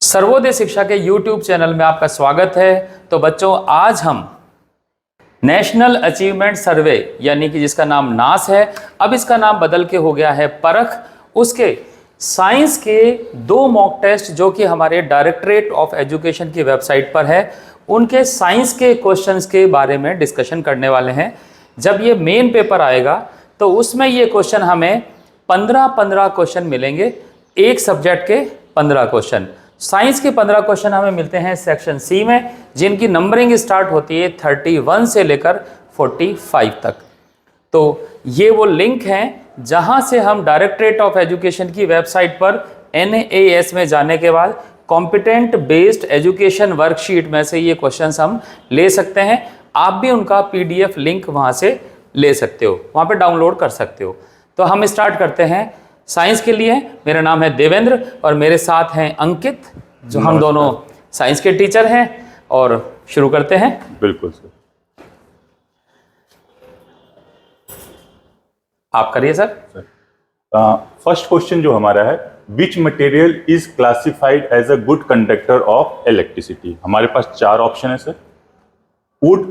सर्वोदय शिक्षा के YouTube channel में आपका स्वागत है। तो बच्चों, आज हम नेशनल अचीवमेंट सर्वे यानी कि जिसका नाम नास है, अब इसका नाम बदल के हो गया है परख, उसके साइंस के 2 मॉक टेस्ट जो कि हमारे डायरेक्टरेट ऑफ एजुकेशन की वेबसाइट पर है, उनके साइंस के क्वेश्चंस के बारे में डिस्कशन करने वाले हैं। जब ये मेन पेपर आएगा तो उसमें ये क्वेश्चन हमें 15-15 क्वेश्चन मिलेंगे, एक सब्जेक्ट के 15 क्वेश्चन। साइंस के 15 क्वेश्चन हमें मिलते हैं सेक्शन सी में, जिनकी नंबरिंग स्टार्ट होती है 31 से लेकर 45 तक। तो ये वो लिंक हैं जहां से हम डायरेक्टरेट ऑफ एजुकेशन की वेबसाइट पर NAS में जाने के बाद कॉम्पिटेंट बेस्ड एजुकेशन वर्कशीट में से ये क्वेश्चंस हम ले सकते हैं। आप भी उनका PDF लिंक वहां से ले सकते हो, वहां पे डाउनलोड कर सकते हो। तो हम स्टार्ट करते हैं साइंस के लिए। मेरा नाम है देवेंद्र और मेरे साथ हैं अंकित, जो हम दोनों साइंस के टीचर हैं। और शुरू करते हैं। बिल्कुल सर। आप करिए सर। फर्स्ट क्वेश्चन जो हमारा है, which material is classified as a good conductor of electricity. हमारे पास 4 ऑप्शन है sir, wood,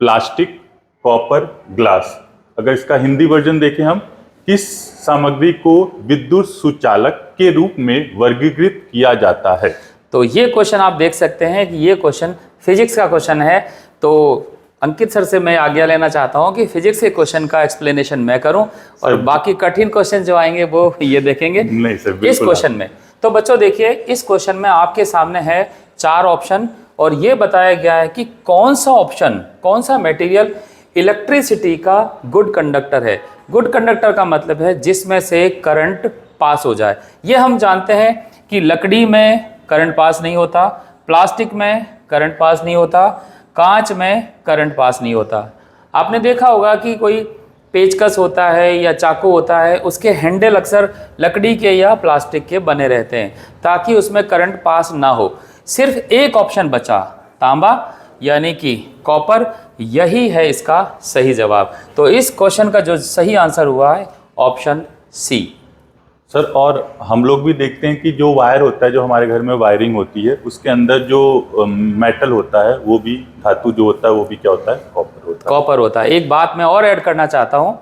plastic, copper, glass. अगर इसका हिंदी वर्जन देखें हम, किस सामग्री को विद्युत सुचालक के रूप में वर्गीकृत किया जाता है। तो ये क्वेश्चन आप देख सकते हैं कि ये क्वेश्चन फिजिक्स का क्वेश्चन है। तो अंकित सर से मैं आज्ञा लेना चाहता हूं कि फिजिक्स के क्वेश्चन का एक्सप्लेनेशन मैं करूं और बाकी कठिन क्वेश्चन जो आएंगे वो ये देखेंगे नहीं सर, इस क्वेश्चन में। तो बच्चों देखिए, इस क्वेश्चन में आपके सामने है 4 ऑप्शन और ये बताया गया है कि कौन सा ऑप्शन, कौन सा मटेरियल इलेक्ट्रिसिटी का गुड कंडक्टर है। गुड कंडक्टर का मतलब है जिसमें से करंट पास हो जाए। ये हम जानते हैं कि लकड़ी में करंट पास नहीं होता, प्लास्टिक में करंट पास नहीं होता, कांच में करंट पास नहीं होता। आपने देखा होगा कि कोई पेचकस होता है या चाकू होता है, उसके हैंडल अक्सर लकड़ी के या प्लास्टिक के बने रहते हैं ताकि उसमें करंट पास ना हो। सिर्फ एक ऑप्शन बचा, तांबा यानी कि कॉपर, यही है इसका सही जवाब। तो इस क्वेश्चन का जो सही आंसर हुआ है ऑप्शन सी सर। और हम लोग भी देखते हैं कि जो वायर होता है, जो हमारे घर में वायरिंग होती है, उसके अंदर जो मेटल होता है, वो भी धातु जो होता है, वो भी क्या होता है, कॉपर होता है। कॉपर होता है। एक बात मैं और ऐड करना चाहता हूँ,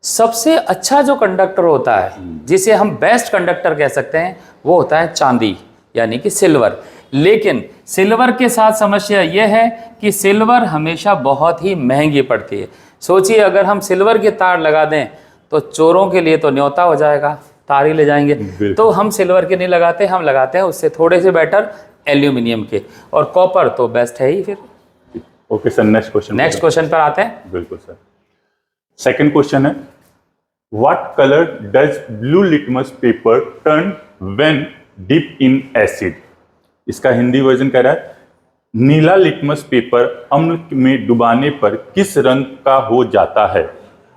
सबसे अच्छा जो कंडक्टर होता है, जिसे हम बेस्ट कंडक्टर कह सकते हैं, वो होता है चांदी यानी कि सिल्वर। लेकिन सिल्वर के साथ समस्या यह है कि सिल्वर हमेशा बहुत ही महंगी पड़ती है। सोचिए, अगर हम सिल्वर के तार लगा दें तो चोरों के लिए तो न्योता हो जाएगा, तार ही ले जाएंगे। तो हम सिल्वर के नहीं लगाते, हम लगाते हैं उससे थोड़े से बेटर एल्यूमिनियम के, और कॉपर तो बेस्ट है ही फिर। ओके सर, नेक्स्ट क्वेश्चन पर आते हैं। बिल्कुल सर। सेकंड क्वेश्चन है, what colour does blue litmus paper turn when dip in acid. इसका हिंदी वर्जन कह रहा है, नीला लिटमस पेपर अम्ल में डुबाने पर किस रंग का हो जाता है।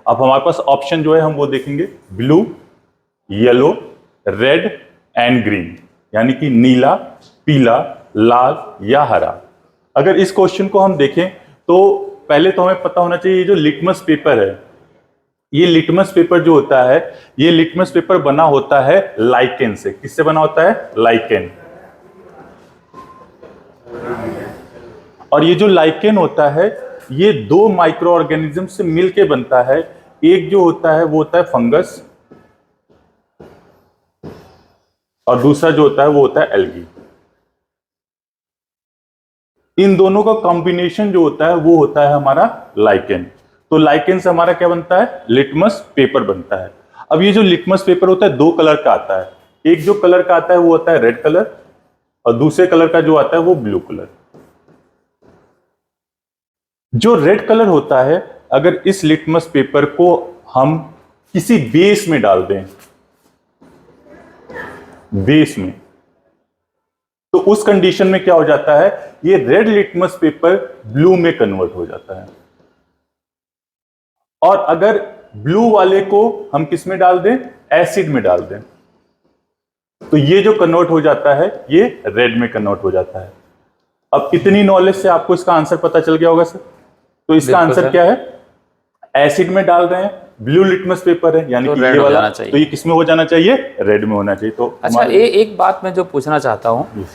अब हमारे पास ऑप्शन जो है हम वो देखेंगे, blue, yellow, red and green, यानी कि नीला, पीला, लाल या हरा। अगर इस क्वेश्चन को हम देखें तो पहले तो हमें पता होना चाहिए, ये जो लिटमस पेपर है, ये लिटमस पेपर जो होता है, ये लिटमस पेपर बना होता है लाइकेन से। किससे बना होता है? लाइकेन। और ये जो लाइकेन होता है, ये 2 माइक्रो ऑर्गेनिज्म से मिलके बनता है। एक जो होता है वो होता है फंगस, और दूसरा जो होता है वो होता है एल्गी। इन दोनों का कॉम्बिनेशन जो होता है वो होता है हमारा लाइकेन। तो लाइकेन से हमारा क्या बनता है? लिटमस पेपर बनता है। अब ये जो लिटमस पेपर होता है 2 कलर का आता है। एक जो कलर का आता है वो होता है रेड कलर, और दूसरे कलर का जो आता है वो ब्लू कलर। जो रेड कलर होता है, अगर इस लिटमस पेपर को हम किसी बेस में डाल दें, बेस में, तो उस कंडीशन में क्या हो जाता है, ये रेड लिटमस पेपर ब्लू में कन्वर्ट हो जाता है। और अगर ब्लू वाले को हम किस में डाल दें? एसिड में डाल दें, तो ये जो कन्वर्ट हो जाता है ये रेड में कन्वर्ट हो जाता है। अब इतनी नॉलेज से आपको इसका आंसर पता चल गया होगा सर। तो इसका आंसर क्या है? एसिड में डाल रहे हैं, ब्लू लिटमस पेपर है, यानी कि ये वाला, तो ये किस में हो जाना चाहिए? रेड में होना चाहिए। तो अच्छा, एक बात मैं जो पूछना चाहता हूँ,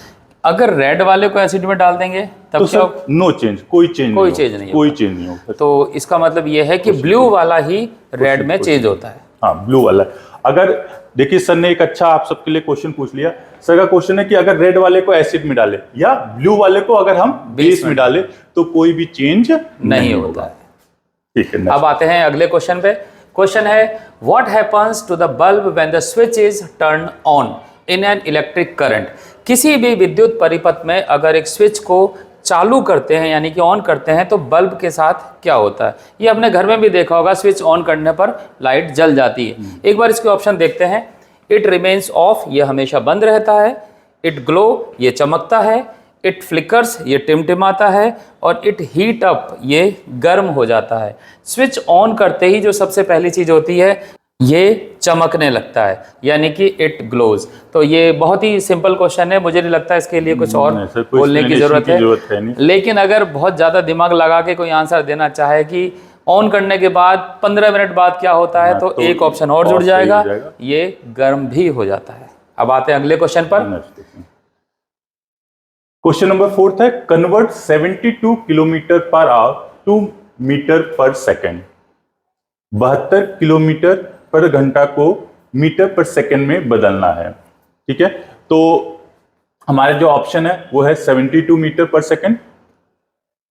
अगर रेड वाले को एसिड में डाल देंगे तब तो क्या सर नो चेंज, कोई चेंज कोई चेंज नहीं कोई चेंज नहीं होगा। तो इसका मतलब ये है कि ब्लू वाला ही रेड में चेंज होता है। हाँ ब्लू वाला। अगर देखिए सर ने एक अच्छा आप सबके लिए क्वेश्चन पूछ लिया। सर का क्वेश्चन है कि अगर रेड वाले को एसिड में डाले या ब्लू वाले को अगर हम बेस में डाले तो कोई भी चेंज नहीं होता है। ठीक है, अब आते हैं अगले क्वेश्चन पे। क्वेश्चन है what happens to the bulb when the switch is turn on in an electric current. किसी भी विद्युत परिपथ में अगर एक स्विच को चालू करते हैं यानी कि ऑन करते हैं तो बल्ब के साथ क्या होता है। ये अपने घर में भी देखा होगा, स्विच ऑन करने पर लाइट जल जाती है। एक बार इसके ऑप्शन देखते हैं। इट रिमेन्स ऑफ, ये हमेशा बंद रहता है। इट ग्लो, ये चमकता है। इट फ्लिकर्स, ये टिमटिमाता है। और इट हीट अप, ये गर्म हो जाता है। स्विच ऑन करते ही जो सबसे पहली चीज होती है ये चमकने लगता है यानी कि इट ग्लोज। तो ये बहुत ही सिंपल क्वेश्चन है, मुझे नहीं लगता इसके लिए कुछ और बोलने की जरूरत है। लेकिन अगर बहुत ज्यादा दिमाग लगा के कोई आंसर देना चाहे कि ऑन करने के बाद 15 मिनट बाद क्या होता है, तो एक ऑप्शन और जुड़ जाएगा, ये गर्म भी हो जाता है। अब आते हैं अगले क्वेश्चन पर। क्वेश्चन नंबर 4 है convert 72 kilometre per hour to metre per second. 72 kilometre per घंटा को मीटर पर सेकेंड में बदलना है। ठीक है, तो हमारे जो ऑप्शन है वो है 72 metre per second,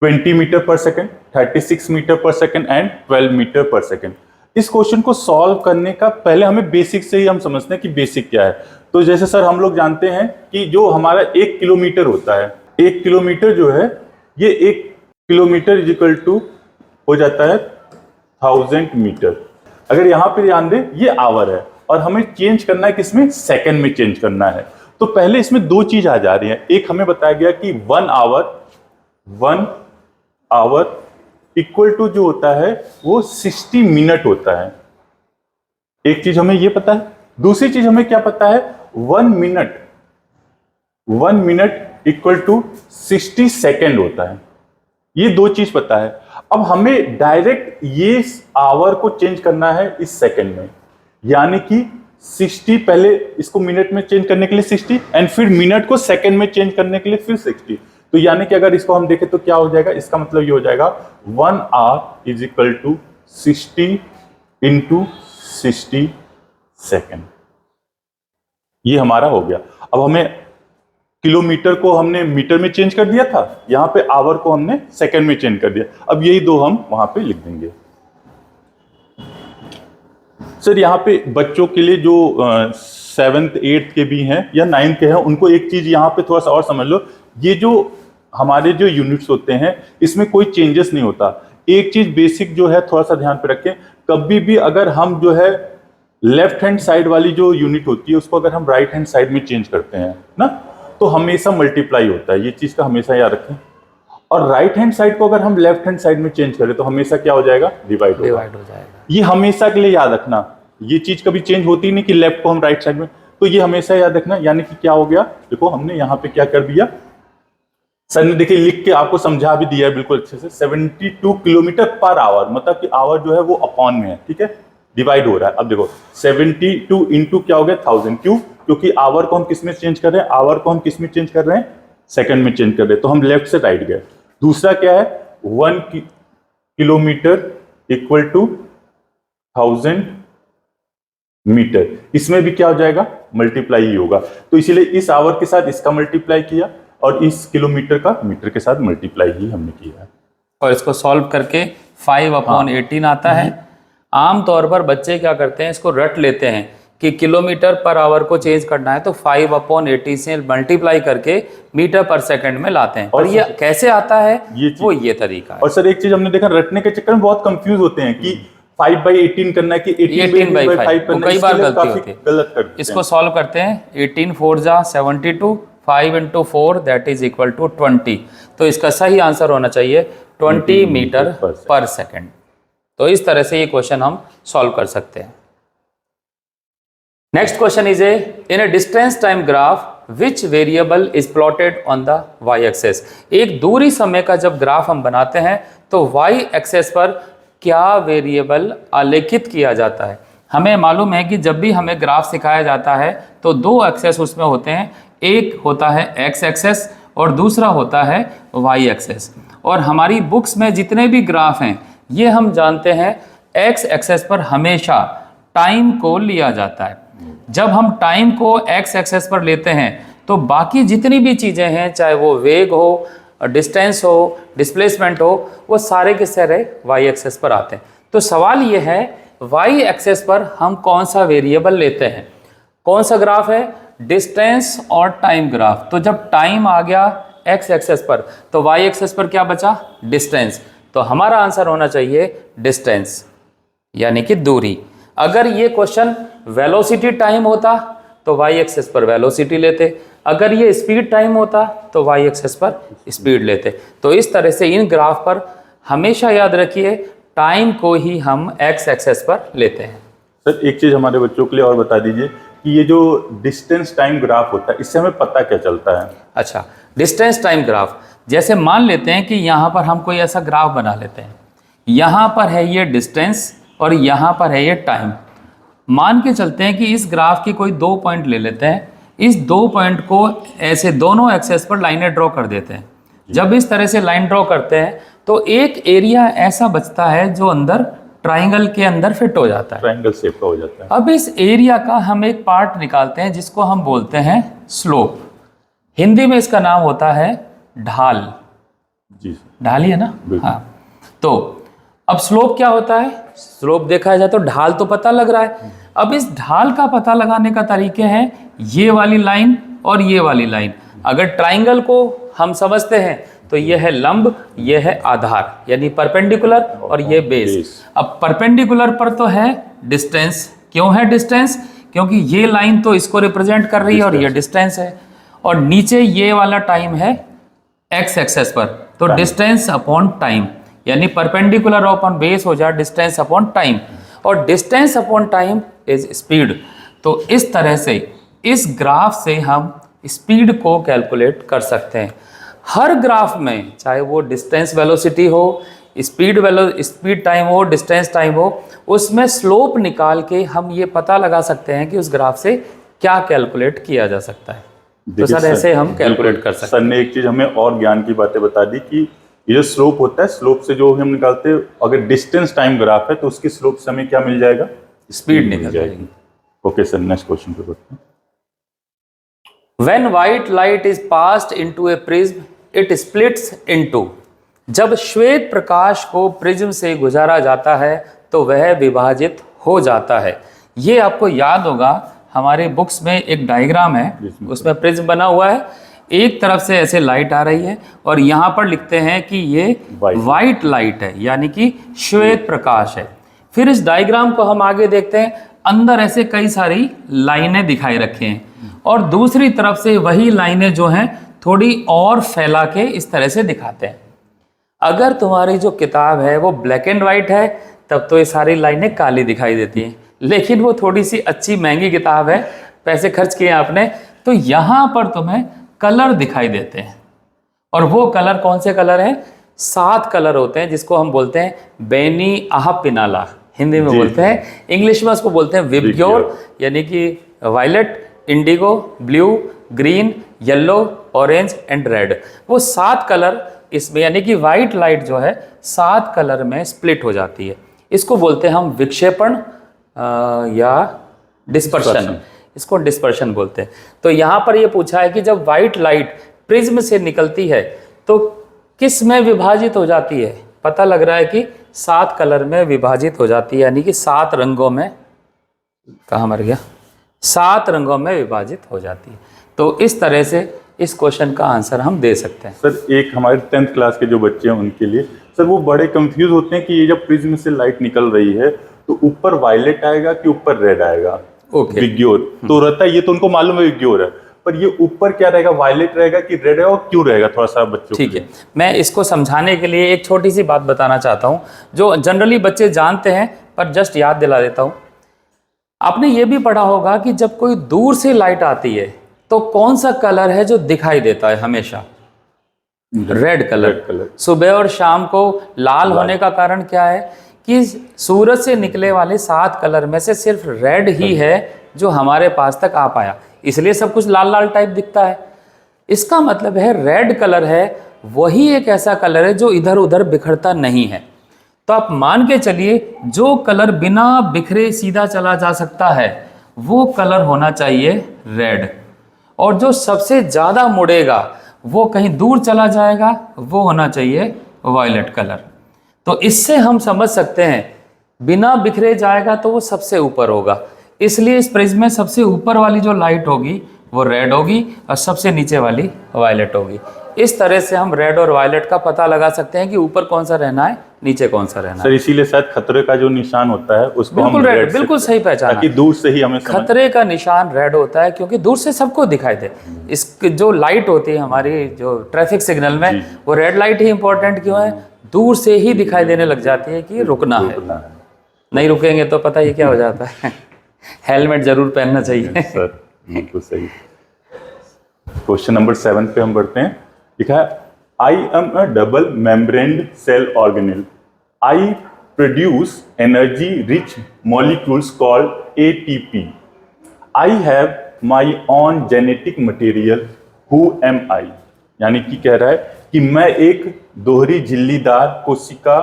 20 metre per second, 36 metre per second and 12 metre per second. इस क्वेश्चन को सॉल्व करने का पहले हमें बेसिक से ही हम समझते हैं कि बेसिक क्या है। तो जैसे सर हम लोग जानते हैं कि जो हमारा 1 किलोमीटर होता है, 1 किलोमीटर जो है ये 1 किलोमीटर इज इक्वल टू हो जाता है 1000 मीटर। अगर यहां पर ध्यान दें ये आवर है और हमें चेंज करना है किसमें, सेकंड में चेंज करना है। तो पहले इसमें दो चीज आ जा रही है। एक हमें बताया गया कि 1 आवर इक्वल टू जो होता है वो 60 मिनट होता है। एक चीज हमें ये पता है। दूसरी चीज हमें क्या पता है, 1 मिनट इक्वल टू 60 सेकेंड होता है। ये दो चीज पता है। अब हमें डायरेक्ट ये आवर को चेंज करना है इस सेकंड में, यानी कि 60 पहले इसको मिनट में चेंज करने के लिए 60 एंड फिर मिनट को सेकंड में चेंज करने के लिए फिर 60। तो यानी कि अगर इसको हम देखें तो क्या हो जाएगा, इसका मतलब ये हो जाएगा 1 hour is equal to 60 into 60 second. ये हमारा हो गया। अब हमें किलोमीटर को हमने मीटर में चेंज कर दिया था, यहां पे आवर को हमने सेकंड में चेंज कर दिया। अब यही दो हम वहां पे लिख देंगे। सर यहाँ पे बच्चों के लिए जो 7th 8th के भी हैं या 9th के हैं, उनको एक चीज यहाँ पे थोड़ा सा और समझ लो। ये जो हमारे जो यूनिट्स होते हैं इसमें कोई चेंजेस नहीं होता। एक चीज बेसिक जो है थोड़ा सा ध्यान पे रखें, कभी भी अगर हम जो है लेफ्ट हैंड साइड वाली जो यूनिट होती है उसको अगर हम राइट हैंड साइड में चेंज करते हैं ना, तो हमेशा मल्टीप्लाई होता है। ये चीज का हमेशा याद रखें। और राइट हैंड साइड को अगर हम लेफ्ट हैंड साइड में चेंज करें तो हमेशा क्या हो जाएगा, डिवाइड हो जाएगा। ये हमेशा के लिए याद रखना। ये चीज कभी चेंज होती नहीं कि लेफ्ट को हम राइट साइड में, तो ये हमेशा याद रखना। यानी कि क्या हो गया, देखो हमने यहाँ पे क्या कर दिया, सर ने देखिए लिख के आपको समझा भी दिया है बिल्कुल अच्छे से। 72 किलोमीटर पर आवर, मतलब कि आवर जो है वो अपॉन में है, ठीक है, डिवाइड हो रहा है। अब देखो 72 इंटू क्या हो गया 1000, क्यों, क्योंकि आवर को हम किस में चेंज कर रहे हैं, आवर को हम किस में चेंज कर रहे हैं, सेकंड में चेंज कर रहे हैं। तो हम लेफ्ट से राइट गए। दूसरा क्या है, 1 किलोमीटर इक्वल टू 1000 मीटर। इसमें भी क्या हो जाएगा, मल्टीप्लाई ही होगा। तो इसीलिए इस आवर के साथ इसका मल्टीप्लाई किया और इस किलोमीटर का मीटर के साथ मल्टीप्लाई ही हमने किया है। और इसको सॉल्व करके 5/18 आता है। आमतौर पर बच्चे क्या करते हैं, इसको रट लेते हैं कि किलोमीटर पर आवर को चेंज करना है तो 5/80 से मल्टीप्लाई करके मीटर पर सेकंड में लाते हैं। और ये कैसे आता है, ये तरीका है। और सर एक चीज हमने देखा, रटने के चक्कर में बहुत कंफ्यूज होते हैं कि 5/18 करना है कि 18/5 करना है। कई बार गलती होती है, गलत करते हैं। इसको सॉल्व करते हैं। 18 4 जा 72, 5 into 4 that is equal to 20। तो इसका सही आंसर होना चाहिए 20 मीटर पर सेकंड। तो इस तरह से ये क्वेश्चन हम सॉल्व कर सकते हैं। Next question is in a distance time graph which variable is plotted on the Y axis. एक दूरी समय का जब ग्राफ हम बनाते हैं तो वाई एक्सेस पर क्या वेरिएबल आलेखित किया जाता है। हमें मालूम है कि जब भी हमें ग्राफ सिखाया जाता है तो दो एक्सेस उसमें होते हैं, एक होता है एक्स एक्सेस और दूसरा होता है वाई एक्सेस। और हमारी बुक्स में जितने भी ग्राफ हैं ये हम जानते हैं एक्स एक्सेस पर हमेशा टाइम को लिया जाता है। जब हम टाइम को एक्स एक्सेस पर लेते हैं तो बाकी जितनी भी चीज़ें हैं, चाहे वो वेग हो, डिस्टेंस हो, डिस्प्लेसमेंट हो, वो सारे के सारे वाई एक्सेस पर आते हैं। तो सवाल ये है वाई एक्सेस पर हम कौन सा वेरिएबल लेते हैं, कौन सा ग्राफ है, डिस्टेंस और टाइम ग्राफ। तो जब टाइम आ गया एक्स एक्सेस पर तो वाई एक्सेस पर क्या बचा, डिस्टेंस। तो हमारा आंसर होना चाहिए डिस्टेंस यानी कि दूरी। अगर ये क्वेश्चन वेलोसिटी टाइम होता तो वाई एक्सेस पर वेलोसिटी लेते, अगर ये स्पीड टाइम होता तो वाई एक्सेस पर स्पीड लेते। तो इस तरह से इन ग्राफ पर हमेशा याद रखिए टाइम को ही हम एक्स एक्सेस पर लेते हैं। सर एक चीज हमारे बच्चों के लिए और बता दीजिए कि ये जो डिस्टेंस टाइम ग्राफ होता है इससे हमें पता क्या चलता है? अच्छा, डिस्टेंस टाइम ग्राफ, जैसे मान लेते हैं कि यहाँ पर हम कोई ऐसा ग्राफ बना लेते हैं, यहाँ पर है ये डिस्टेंस और यहाँ पर है ये टाइम। मान के चलते हैं कि इस ग्राफ के कोई 2 पॉइंट ले लेते हैं, इस 2 पॉइंट को ऐसे दोनों एक्सेस पर लाइनें ड्रॉ कर देते हैं। जब इस तरह से लाइन ड्रॉ करते हैं तो एक एरिया ऐसा बचता है जो अंदर ट्राइंगल के अंदर फिट हो जाता है, ट्रायंगल शेप का हो जाता है। अब इस एरिया का हम एक पार्ट निकालते हैं जिसको हम बोलते हैं स्लोप। हिंदी में इसका नाम होता है ढाल। जी ढाल ही है ना? हाँ। तो अब स्लोप क्या होता है? स्लोप देखा जाए तो ढाल तो पता लग रहा है। अब इस ढाल का पता लगाने का तरीके हैं ये वाली लाइन और ये वाली लाइन। अगर ट्राइंगल को हम समझते हैं तो ये है लंब, ये है आधार यानी परपेंडिकुलर और ये बेस। अब परपेंडिकुलर पर तो है डिस्टेंस। क्यों है डिस्टेंस? क्योंकि ये लाइन तो इसको रिप्रेजेंट कर रही है और ये डिस्टेंस है। और नीचे ये वाला टाइम है एक्स एक्सेस पर, तो डिस्टेंस अपॉन टाइम यानी परपेंडिकुलर अपॉन बेस हो जाए डिस्टेंस अपॉन टाइम, और distance upon time is speed. तो इस तरह से इस ग्राफ से हम स्पीड को कैलकुलेट कर सकते हैं। हर ग्राफ में चाहे वो डिस्टेंस वेलोसिटी हो, स्पीड टाइम हो, डिस्टेंस टाइम हो, उसमें स्लोप निकाल के हम ये पता लगा सकते हैं कि उस ग्राफ से क्या कैलकुलेट किया जा सकता है। तो सर ऐसे हम कैलकुलेट कर सकते हैं। सर ने एक चीज हमें और ज्ञान की बातें बता दी कि ये जो स्लोप होता है, स्लोप से जो हम निकालते हैं, अगर डिस्टेंस टाइम ग्राफ है तो उसकी स्लोप से हमें क्या मिल जाएगा? स्पीड निकल जाएगी। ओके सर, नेक्स्ट क्वेश्चन पे बढ़ते हैं। When white light is passed into a prism, it splits into। जब श्वेत प्रकाश को प्रिज्म से गुजारा जाता है तो वह विभाजित हो जाता है। ये आपको याद होगा, हमारे बुक्स में एक डायग्राम है, उसमें प्रिज्म बना हुआ है, एक तरफ से ऐसे लाइट आ रही है और यहाँ पर लिखते हैं कि ये वाइट लाइट है यानी कि श्वेत प्रकाश है। फिर इस डायग्राम को हम आगे देखते हैं, अंदर ऐसे कई सारी लाइनें दिखाई रखी हैं और दूसरी तरफ से वही लाइनें जो हैं थोड़ी और फैला के इस तरह से दिखाते हैं। अगर तुम्हारी जो किताब है वो ब्लैक एंड वाइट है तब तो ये सारी लाइनें काली दिखाई देती हैं, लेकिन वो थोड़ी सी अच्छी महंगी किताब है, पैसे खर्च किए आपने, तो यहाँ पर तुम्हें कलर दिखाई देते हैं। और वो कलर कौन से कलर हैं? 7 कलर होते हैं जिसको हम बोलते हैं बेनी आह पिनाला, हिंदी में बोलते हैं, इंग्लिश में उसको बोलते हैं विबग्योर यानी कि violet, indigo, blue, green, yellow, orange and red. वो 7 कलर इसमें यानी कि वाइट लाइट जो है 7 कलर में स्प्लिट हो जाती है। इसको बोलते हैं हम विक्षेपण या डिस्पर्शन, इसको डिस्पर्शन बोलते हैं। तो यहाँ पर ये पूछा है कि जब वाइट लाइट प्रिज्म से निकलती है तो किस में विभाजित हो जाती है? पता लग रहा है कि 7 कलर में विभाजित हो जाती है यानी कि 7 रंगों में, कहाँ मर गया, 7 रंगों में विभाजित हो जाती है। तो इस तरह से इस क्वेश्चन का आंसर हम दे सकते हैं। सर एक हमारे 10th क्लास के जो बच्चे हैं उनके लिए, सर वो बड़े कंफ्यूज होते हैं कि ये जब प्रिज्म से लाइट निकल रही है तो ऊपर वायलेट आएगा कि ऊपर रेड आएगा? ओके, विग्योर तो रहता है, ये तो उनको मालूम है विग्योर है, पर ये ऊपर क्या रहेगा, वायलेट रहेगा कि रेड रहेगा, और क्यों रहेगा? थोड़ा सा बच्चों ठीक है, मैं इसको समझाने के लिए एक छोटी सी बात बताना चाहता हूँ जो जनरली बच्चे जानते हैं, पर जस्ट याद दिला देता हूँ। आपने ये भी पढ़ा होगा कि जब कोई दूर से लाइट आती है तो कौन सा कलर है जो दिखाई देता है? हमेशा रेड कलर। सुबह और शाम को लाल होने का कारण क्या है कि सूरज से निकले वाले 7 कलर में से सिर्फ रेड ही है जो हमारे पास तक आ पाया। इसलिए सब कुछ लाल लाल टाइप दिखता है। इसका मतलब है रेड कलर है वही एक ऐसा कलर है जो इधर उधर बिखरता नहीं है। तो आप मान के चलिए जो कलर बिना बिखरे सीधा चला जा सकता है वो कलर होना चाहिए रेड, और जो सबसे ज़्यादा मुड़ेगा वो कहीं दूर चला जाएगा वो होना चाहिए वायलेट कलर। तो इससे हम समझ सकते हैं बिना बिखरे जाएगा तो वो सबसे ऊपर होगा, इसलिए इस प्रिज्म में सबसे ऊपर वाली जो लाइट होगी वो रेड होगी और सबसे नीचे वाली वायलेट होगी। इस तरह से हम रेड और वायलेट का पता लगा सकते हैं कि ऊपर कौन सा रहना है नीचे कौन सा रहना है। सर इसीलिए शायद खतरे का जो निशान होता है उसको बिल्कुल हम रेड, रेड बिल्कुल सही पहचाना, ताकि दूर से ही हमें खतरे का निशान रेड होता है क्योंकि दूर से सबको दिखाई दे। इस जो लाइट होती है हमारी जो ट्रैफिक सिग्नल में वो रेड लाइट ही इंपॉर्टेंट क्यों है, दूर से ही दिखाई देने लग जाती है कि रुकना है। नहीं रुकेंगे तो पता ही क्या हो जाता है। हेलमेट जरूर पहनना चाहिए। सर बिल्कुल सही। क्वेश्चन नंबर 7 पे हम बढ़ते हैं। लिखा है I am a double membraned cell organelle, I produce energy rich molecules called ATP, I have my own genetic material, who am I. यानी कि कह रहा है कि मैं एक दोहरी झिल्लीदार कोशिका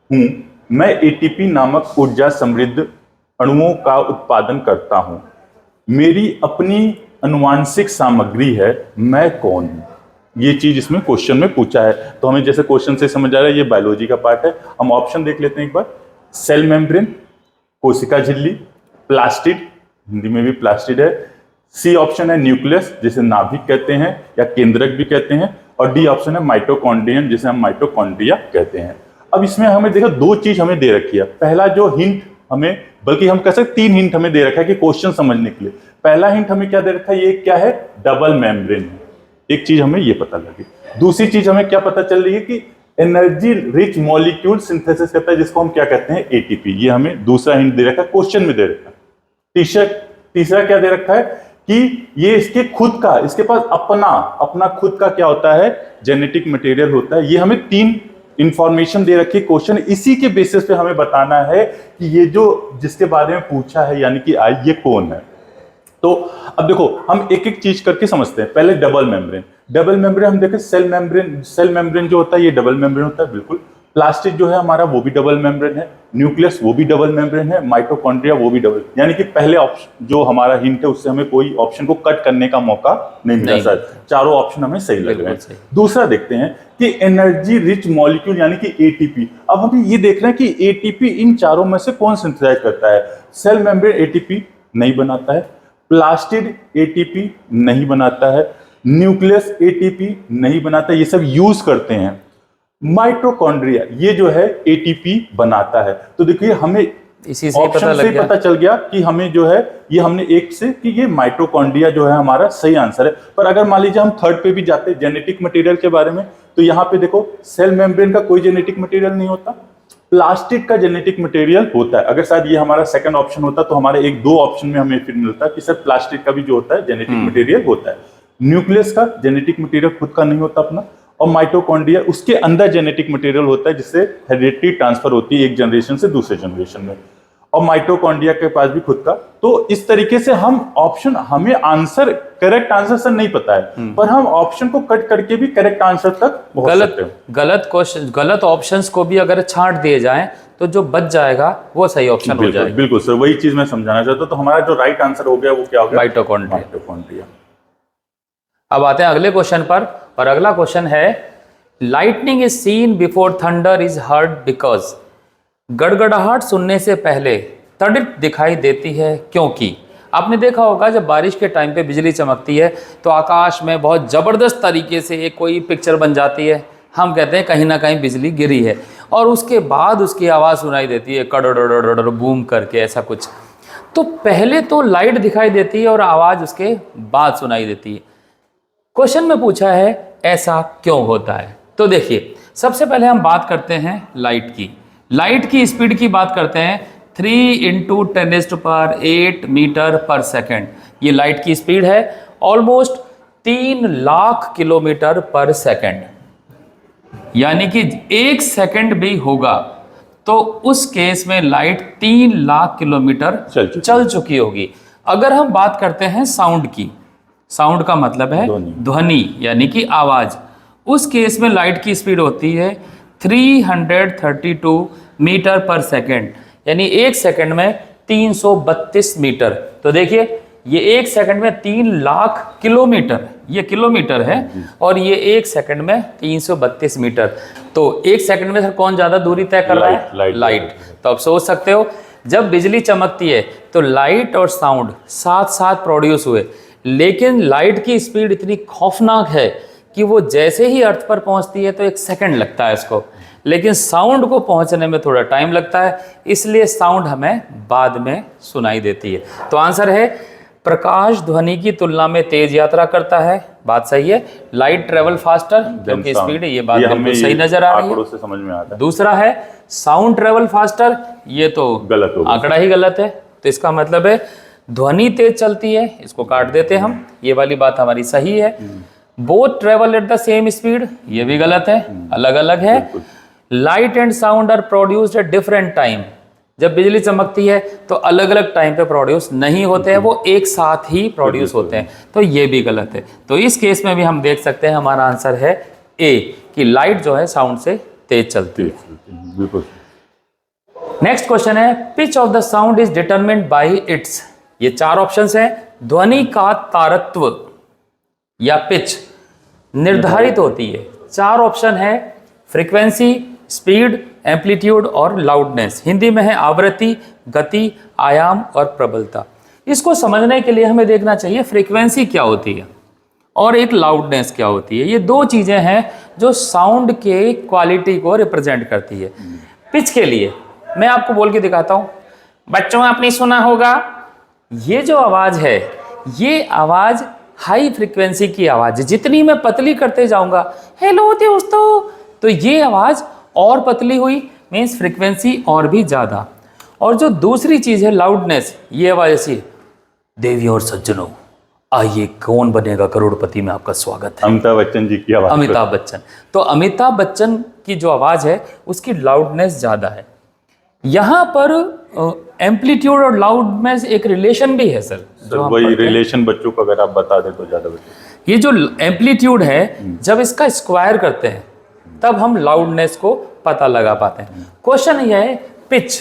हूं, मैं एटीपी नामक ऊर्जा समृद्ध अणुओं का उत्पादन करता हूं, मेरी अपनी अनुवांशिक सामग्री है, मैं कौन हूं। ये चीज इसमें क्वेश्चन में पूछा है। तो हमें जैसे क्वेश्चन से समझ आ रहा है ये बायोलॉजी का पार्ट है। हम ऑप्शन देख लेते हैं एक बार। सेल मेम्ब्रेन, कोशिका झिल्ली, प्लास्टिड, हिंदी में भी प्लास्टिड है। सी ऑप्शन है न्यूक्लियस जिसे नाभिक कहते हैं या केंद्रक भी कहते हैं, और डी ऑप्शन है माइटोकॉन्ड्रियन जिसे हम माइटोकॉन्ड्रिया कहते हैं। अब इसमें हमें देखो दो चीज हमें दे रखी है। पहला जो हिंट हमें, बल्कि हम कह सकते 3 हिंट हमें दे रखा है कि क्वेश्चन समझने के लिए। पहला हिंट हमें क्या दे रखा है, ये क्या है, डबल मेम्ब्रेन है। एक चीज हमें ये पता लगी। दूसरी चीज हमें क्या पता चल रही है कि एनर्जी रिच मॉलिक्यूल सिंथेसिस करता है जिसको हम क्या कहते हैं, एटीपी। ये हमें दूसरा हिंट दे रखा है, क्वेश्चन में दे रखा है। तीसरा क्या दे रखा है कि ये इसके खुद का, इसके पास अपना खुद का क्या होता है, जेनेटिक मटेरियल होता है। ये हमें 3 इंफॉर्मेशन दे रखी क्वेश्चन, इसी के बेसिस पे हमें बताना है कि ये जो जिसके बारे में पूछा है यानी कि आई, ये कौन है। तो अब देखो हम एक एक चीज करके समझते हैं। पहले डबल मेम्ब्रेन हम देखें, सेल मेम्ब्रेन जो होता है ये डबल मेम्ब्रेन होता है, बिल्कुल। प्लास्टिक जो है हमारा वो भी डबल मेम्ब्रेन है, न्यूक्लियस वो भी डबल मेम्ब्रेन है, माइटोकॉन्ड्रिया वो भी डबल। यानी कि पहले ऑप्शन जो हमारा हिंट है उससे हमें कोई ऑप्शन को कट करने का मौका नहीं मिला सर। चारों ऑप्शन हमें सही लग रहे हैं। दूसरा देखते हैं कि एनर्जी रिच मॉलिक्यूल यानी कि एटीपी। अब हम ये देख रहे हैं कि एटीपी इन चारों में से कौन सिंथेसाइज करता है। सेल मेम्ब्रेन एटीपी नहीं बनाता है, प्लास्टिड एटीपी नहीं बनाता है, न्यूक्लियस एटीपी नहीं बनाता, ये सब यूज करते हैं। माइटोकॉन्ड्रिया ये जो है एटीपी बनाता है। तो देखिए हमें इसी से ऑप्शन से पता चल गया कि हमें जो है ये हमने एक से कि ये माइटोकॉन्ड्रिया जो है हमारा सही आंसर है। पर अगर मान लीजिए हम थर्ड पे भी जाते जेनेटिक मटेरियल के बारे में, तो यहाँ पे देखो सेल मेम्ब्रेन का कोई जेनेटिक मटेरियल नहीं होता, प्लास्टिक का जेनेटिक मटेरियल होता है। अगर शायद ये हमारा सेकंड ऑप्शन होता तो हमारे 1-2 ऑप्शन में हमें फिर मिलता कि सर प्लास्टिक का भी जो होता है जेनेटिक मटेरियल होता है। न्यूक्लियस का जेनेटिक मटेरियल खुद का नहीं होता अपना, और माइटोकॉन्ड्रिया उसके अंदर जेनेटिक मटेरियल होता है जिससे हेरिडिटी ट्रांसफर होती है एक जनरेशन से दूसरे जनरेशन में, और माइटोकॉन्ड्रिया के पास भी खुद का। तो इस तरीके से हम ऑप्शन, हमें आंसर करेक्ट आंसर सर नहीं पता है, पर हम ऑप्शन को कट करके भी करेक्ट आंसर तक पहुंच सकते हैं। गलत ऑप्शंस को भी अगर छांट दिए जाएं तो जो बच जाएगा वो सही ऑप्शन हो जाएगा। बिल्कुल सर, वही चीज मैं समझाना चाहता हूं। तो हमारा जो राइट आंसर हो गया वो क्या हो गया, माइटोकॉन्ड्रिया। अब आते हैं अगले क्वेश्चन पर, और अगला क्वेश्चन है lightning is seen before thunder is heard because. गड़गड़ाहट सुनने से पहले तड़ित दिखाई देती है क्योंकि। आपने देखा होगा जब बारिश के टाइम पे बिजली चमकती है तो आकाश में बहुत ज़बरदस्त तरीके से एक कोई पिक्चर बन जाती है, हम कहते हैं कहीं ना कहीं बिजली गिरी है, और उसके बाद उसकी आवाज़ सुनाई देती है कड़ोड़ बूम करके, ऐसा कुछ। तो पहले तो लाइट दिखाई देती है और आवाज़ उसके बाद सुनाई देती है। क्वेश्चन में पूछा है ऐसा क्यों होता है। तो देखिए सबसे पहले हम बात करते हैं लाइट की। लाइट की स्पीड की बात करते हैं 3 × 10⁸ मीटर पर सेकेंड। ये लाइट की स्पीड है, ऑलमोस्ट 3 लाख किलोमीटर पर सेकेंड। यानी कि 1 सेकेंड भी होगा तो उस केस में लाइट 3 लाख किलोमीटर चल चुकी होगी। अगर हम बात करते हैं साउंड की, साउंड का मतलब है ध्वनि यानी कि आवाज। उस केस में लाइट की स्पीड होती है 332 मीटर पर सेकेंड, यानी एक सेकंड में 332 मीटर। तो देखिए ये एक सेकंड में 3 लाख किलोमीटर, ये किलोमीटर है, और ये एक सेकंड में 332 मीटर। तो एक सेकंड में सर कौन ज्यादा दूरी तय कर रहा है? लाइट। तो आप सोच सकते हो जब बिजली चमकती है तो लाइट और साउंड साथ साथ प्रोड्यूस हुए, लेकिन लाइट की स्पीड इतनी खौफनाक है कि वो जैसे ही अर्थ पर पहुंचती है तो एक सेकंड लगता है इसको, लेकिन साउंड को पहुंचने में थोड़ा टाइम लगता है, इसलिए साउंड हमें बाद में सुनाई देती है। तो आंसर है प्रकाश ध्वनि की तुलना में तेज यात्रा करता है। बात सही है। लाइट ट्रेवल फास्टर क्योंकि स्पीड है, ये बात बिल्कुल सही नजर आ रही है, से समझ में आता है। दूसरा है साउंड ट्रेवल फास्टर, ये तो गलत हो, आंकड़ा ही गलत है। तो इसका मतलब है ध्वनि तेज चलती है, इसको काट देते हैं हम, ये वाली बात हमारी सही है। Both travel at the same speed, ये भी गलत है, अलग अलग है। Light and sound are produced at different time, जब बिजली चमकती है तो अलग अलग टाइम पे प्रोड्यूस नहीं होते हैं, वो एक साथ ही प्रोड्यूस होते हैं, तो ये भी गलत है। तो इस केस में भी हम देख सकते हैं हमारा आंसर है ए, कि लाइट जो है साउंड से तेज चलती है। नेक्स्ट क्वेश्चन है pitch of the sound is determined bye it's. ये 4 ऑप्शंस हैं। ध्वनि का तारत्व या पिच निर्धारित होती है, 4 ऑप्शन है, फ्रीक्वेंसी, स्पीड, एम्पलीट्यूड और लाउडनेस। हिंदी में है आवृत्ति, गति, आयाम और प्रबलता। इसको समझने के लिए हमें देखना चाहिए फ्रीक्वेंसी क्या होती है और एक लाउडनेस क्या होती है। ये 2 चीजें हैं जो साउंड के क्वालिटी को रिप्रेजेंट करती है। पिच के लिए मैं आपको बोल के दिखाता हूं, बच्चों आपने सुना होगा, ये जो आवाज है ये आवाज हाई फ्रीक्वेंसी की आवाज है। जितनी मैं पतली करते जाऊंगा, हेलो दोस्तों, तो ये आवाज और पतली हुई, मीन्स फ्रीक्वेंसी और भी ज्यादा। और जो दूसरी चीज है लाउडनेस, ये आवाज ऐसी, देवियों और सज्जनों आइए कौन बनेगा करोड़पति में आपका स्वागत है। अमिताभ बच्चन जी की आवाज। अमिताभ बच्चन, तो अमिताभ बच्चन की जो आवाज है उसकी लाउडनेस ज्यादा है। यहां पर एम्पलीट्यूड और लाउडनेस एक रिलेशन भी है सर, वही रिलेशन बच्चों को अगर आप बता दें तो ज्यादा बेटर। ये जो एम्पलीट्यूड है जब इसका स्क्वायर करते हैं तब हम लाउडनेस को पता लगा पाते हैं। क्वेश्चन यह है पिच।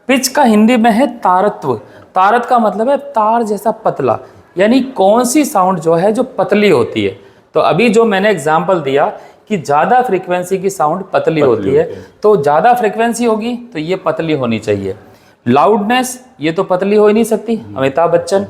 पिच का हिंदी में है तारत्व। तारत का मतलब है तार जैसा पतला, यानी कौन सी साउंड जो है जो पतली होती है। तो अभी जो मैंने एग्जांपल दिया कि ज़्यादा फ्रीक्वेंसी की साउंड पतली होती है, तो ज़्यादा फ्रीक्वेंसी होगी तो ये पतली होनी चाहिए। लाउडनेस ये तो पतली हो ही नहीं सकती, अमिताभ बच्चन।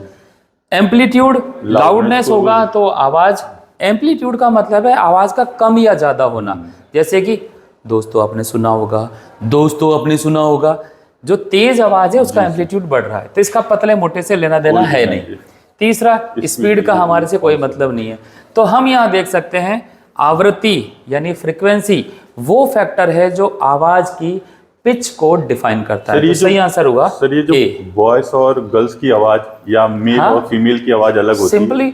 एम्पलीट्यूड लाउडनेस होगा तो आवाज़, एम्पलीट्यूड का मतलब है आवाज़ का कम या ज़्यादा होना। जैसे कि दोस्तों आपने सुना होगा, दोस्तों आपने सुना होगा, जो तेज आवाज़ है उसका एम्पलीट्यूड बढ़ रहा है, तो इसका पतले मोटे से लेना देना है नहीं। तीसरा स्पीड का हमारे से कोई मतलब नहीं है। तो हम यहाँ देख सकते हैं आवृत्ति यानी फ्रीक्वेंसी वो फैक्टर है जो आवाज की पिच को डिफाइन करता है। तो सही आंसर हुआ सर। ये जो बॉयज और गर्ल्स की आवाज या मेल और फीमेल की आवाज अलग होती है। सिंपली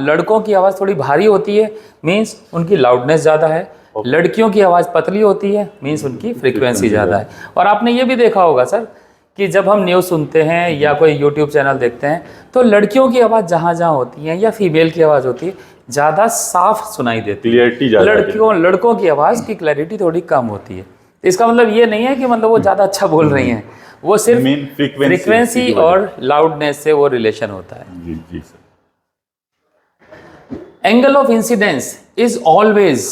लड़कों की आवाज थोड़ी भारी होती है, मीन्स उनकी लाउडनेस ज्यादा है। लड़कियों की आवाज पतली होती है, मीन्स उनकी फ्रीक्वेंसी ज्यादा है। और आपने ये भी देखा होगा सर कि जब हम न्यूज़ सुनते हैं या कोई यूट्यूब चैनल देखते हैं तो लड़कियों की आवाज़ जहाँ जहाँ होती है या फीमेल की आवाज़ होती है ज़्यादा साफ सुनाई देती है, लड़कों की आवाज़ की क्लैरिटी थोड़ी कम होती है। इसका मतलब ये नहीं है कि मतलब वो ज़्यादा अच्छा बोल रही हैं, वो सिर्फ फ्रीक्वेंसी और लाउडनेस से वो रिलेशन होता है। जी जी sir. Angle of incidence is always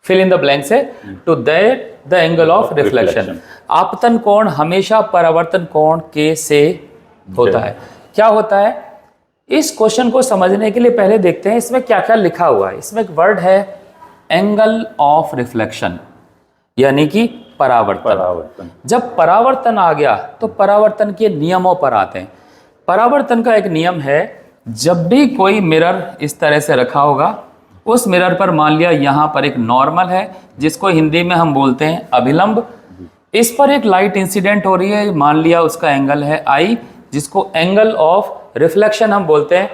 fill in the blank से to that the angle of reflection. आपतन कोण हमेशा परावर्तन कोण के से होता है। क्या होता है, इस क्वेश्चन को समझने के लिए पहले देखते हैं इसमें क्या क्या लिखा हुआ है। इसमें एक वर्ड है एंगल ऑफ रिफ्लेक्शन, यानी कि परावर्तन। जब परावर्तन आ गया तो परावर्तन के नियमों पर आते हैं। परावर्तन का एक नियम है, जब भी कोई मिरर इस तरह से रखा होगा, उस मिरर पर मान लिया यहाँ पर एक नॉर्मल है जिसको हिंदी में हम बोलते हैं अभिलंब। इस पर एक लाइट इंसिडेंट हो रही है, मान लिया उसका एंगल है आई, जिसको एंगल ऑफ रिफ्लेक्शन हम बोलते हैं।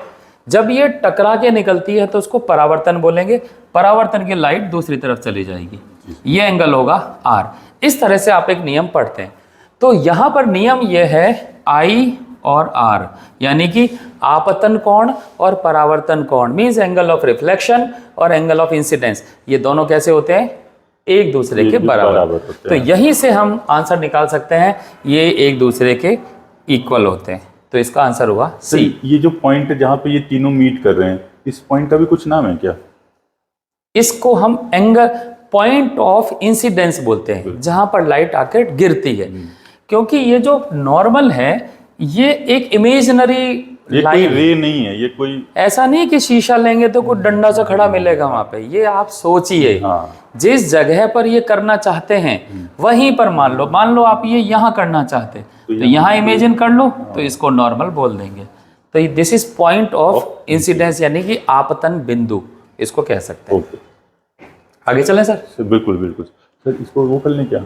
जब ये टकरा के निकलती है तो उसको परावर्तन बोलेंगे। परावर्तन की लाइट दूसरी तरफ चली जाएगी, ये एंगल होगा आर। इस तरह से आप एक नियम पढ़ते हैं। तो यहाँ पर नियम ये है आई और आर, यानी कि आपतन कोण और परावर्तन कोण मीन्स एंगल ऑफ रिफ्लेक्शन और एंगल ऑफ इंसिडेंस, ये दोनों कैसे होते हैं, एक दूसरे के बराबर होते तो हैं। यहीं से हम आंसर निकाल सकते हैं, ये एक दूसरे के इक्वल होते हैं। तो इसका आंसर हुआ सर, सी। ये जो पॉइंट है जहाँ पे ये तीनों मीट कर रहे हैं, इस पॉइंट का भी कुछ नाम है क्या? इसको हम एंगल पॉइंट ऑफ इंसिडेंस बोलते हैं, जहां पर लाइट आकर गिरती है। क्योंकि ये जो नॉर्मल है ये एक इमेजिनरी ये कोई लाइन, रे नहीं है, ये कोई ऐसा नहीं कि शीशा लेंगे तो कोई डंडा सा खड़ा मिलेगा वहां पे। ये आप सोचिए, हाँ। जिस जगह पर ये करना चाहते हैं वहीं पर मान लो आप ये यहाँ करना चाहते हैं तो यहाँ इमेजिन कर लो, तो इसको नॉर्मल बोल देंगे। तो this is point of incidence, यानी कि आपतन बिंदु इसको कह सकते हैं। ओके आगे चलें सर। सर, बिल्कुल बिल्कुल सर, इसको वो कर लें क्या,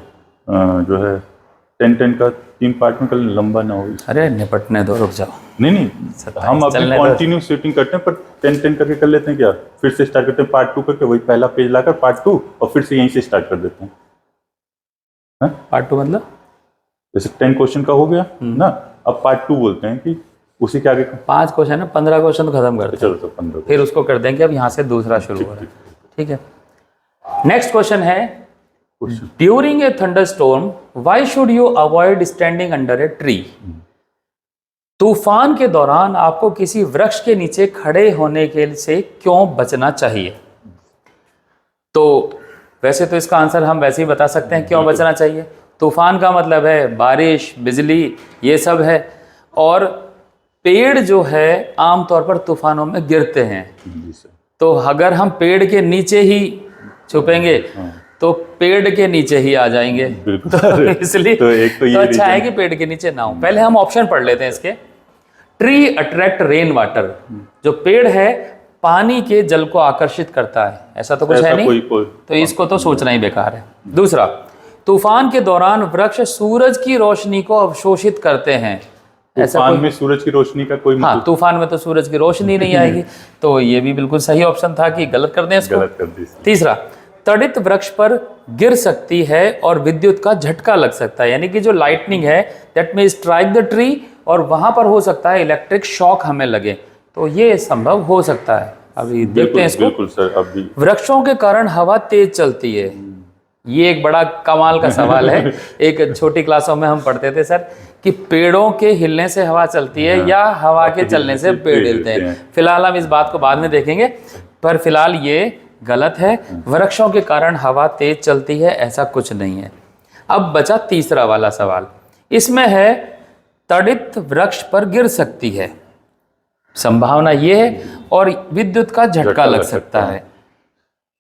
जो है 10-10 का 3 पार्ट में कर लें, लंबा ना हो। अरे निपटने दो, रुक जाओ। नहीं नहीं, हम अभी चलने दो। कंटिन्यू शूटिंग करते हैं, पर 10-10 करके कर लेते हैं क्या, फिर से स्टार्ट करते हैं पार्ट 2 करके, वही पहला पेज लाकर पार्ट 2 और फिर से यहीं से स्टार्ट कर देते हैं। पार्ट 2 मतलब जैसे 10 क्वेश्चन का हो गया ना, अब पार्ट 2 बोलते हैं कि उसी के आगे 5 क्वेश्चन है, 15 क्वेश्चन तो खत्म करते हैं, चलो तो 15 फिर उसको कर देंगे अब यहाँ से दूसरा शुरू हो रहा है। ठीक है, नेक्स्ट क्वेश्चन है, during a thunderstorm why should you avoid standing under a tree. तूफान के दौरान आपको किसी वृक्ष के नीचे खड़े होने के से क्यों बचना चाहिए। तो वैसे तो इसका आंसर हम वैसे ही बता सकते हैं क्यों बचना चाहिए। तूफान का मतलब है बारिश, बिजली, ये सब है, और पेड़ जो है आमतौर पर तूफानों में गिरते हैं। जी सर। तो अगर हम पेड़ के नीचे ही छुपेंगे तो पेड़ के नीचे ही आ जाएंगे। बिल्कुल तो सर। इसलिए तो एक तो ये अच्छा है reason- कि पेड़ के नीचे ना हो। पहले हम ऑप्शन पढ़ लेते हैं इसके। ट्री अट्रैक्ट रेन वाटर, जो पेड़ है पानी के जल को आकर्षित करता है, ऐसा तो कुछ ऐसा है नहीं, कोई तो इसको तो सोचना ही बेकार है। दूसरा, तूफान के दौरान वृक्ष सूरज की रोशनी को अवशोषित करते हैं, ऐसा तूफान कोई, में सूरज की रोशनी का कोई हाँ तूफान में तो सूरज की रोशनी नहीं आएगी, तो ये भी बिल्कुल सही ऑप्शन था कि गलत कर दें इसको। गलत कर दी। तीसरा, तड़ित वृक्ष पर गिर सकती है और विद्युत का झटका लग सकता है, यानी कि जो लाइटनिंग है दैट में स्ट्राइक द ट्री, और वहां पर हो सकता है इलेक्ट्रिक शॉक हमें लगे, तो ये संभव हो सकता है। अभी देखते हैं इसको। बिल्कुल सर। अभी वृक्षों के कारण हवा तेज चलती है, ये एक बड़ा कमाल का सवाल है। एक छोटी क्लासों में हम पढ़ते थे सर कि पेड़ों के हिलने से हवा चलती है या हवा के चलने से पेड़ हिलते हैं। फिलहाल हम इस बात को बाद में देखेंगे, पर फिलहाल ये गलत है। वृक्षों के कारण हवा तेज चलती है, ऐसा कुछ नहीं है। अब बचा तीसरा वाला सवाल, इसमें है तड़ित वृक्ष पर गिर सकती है, संभावना ये है, और विद्युत का झटका लग सकता है।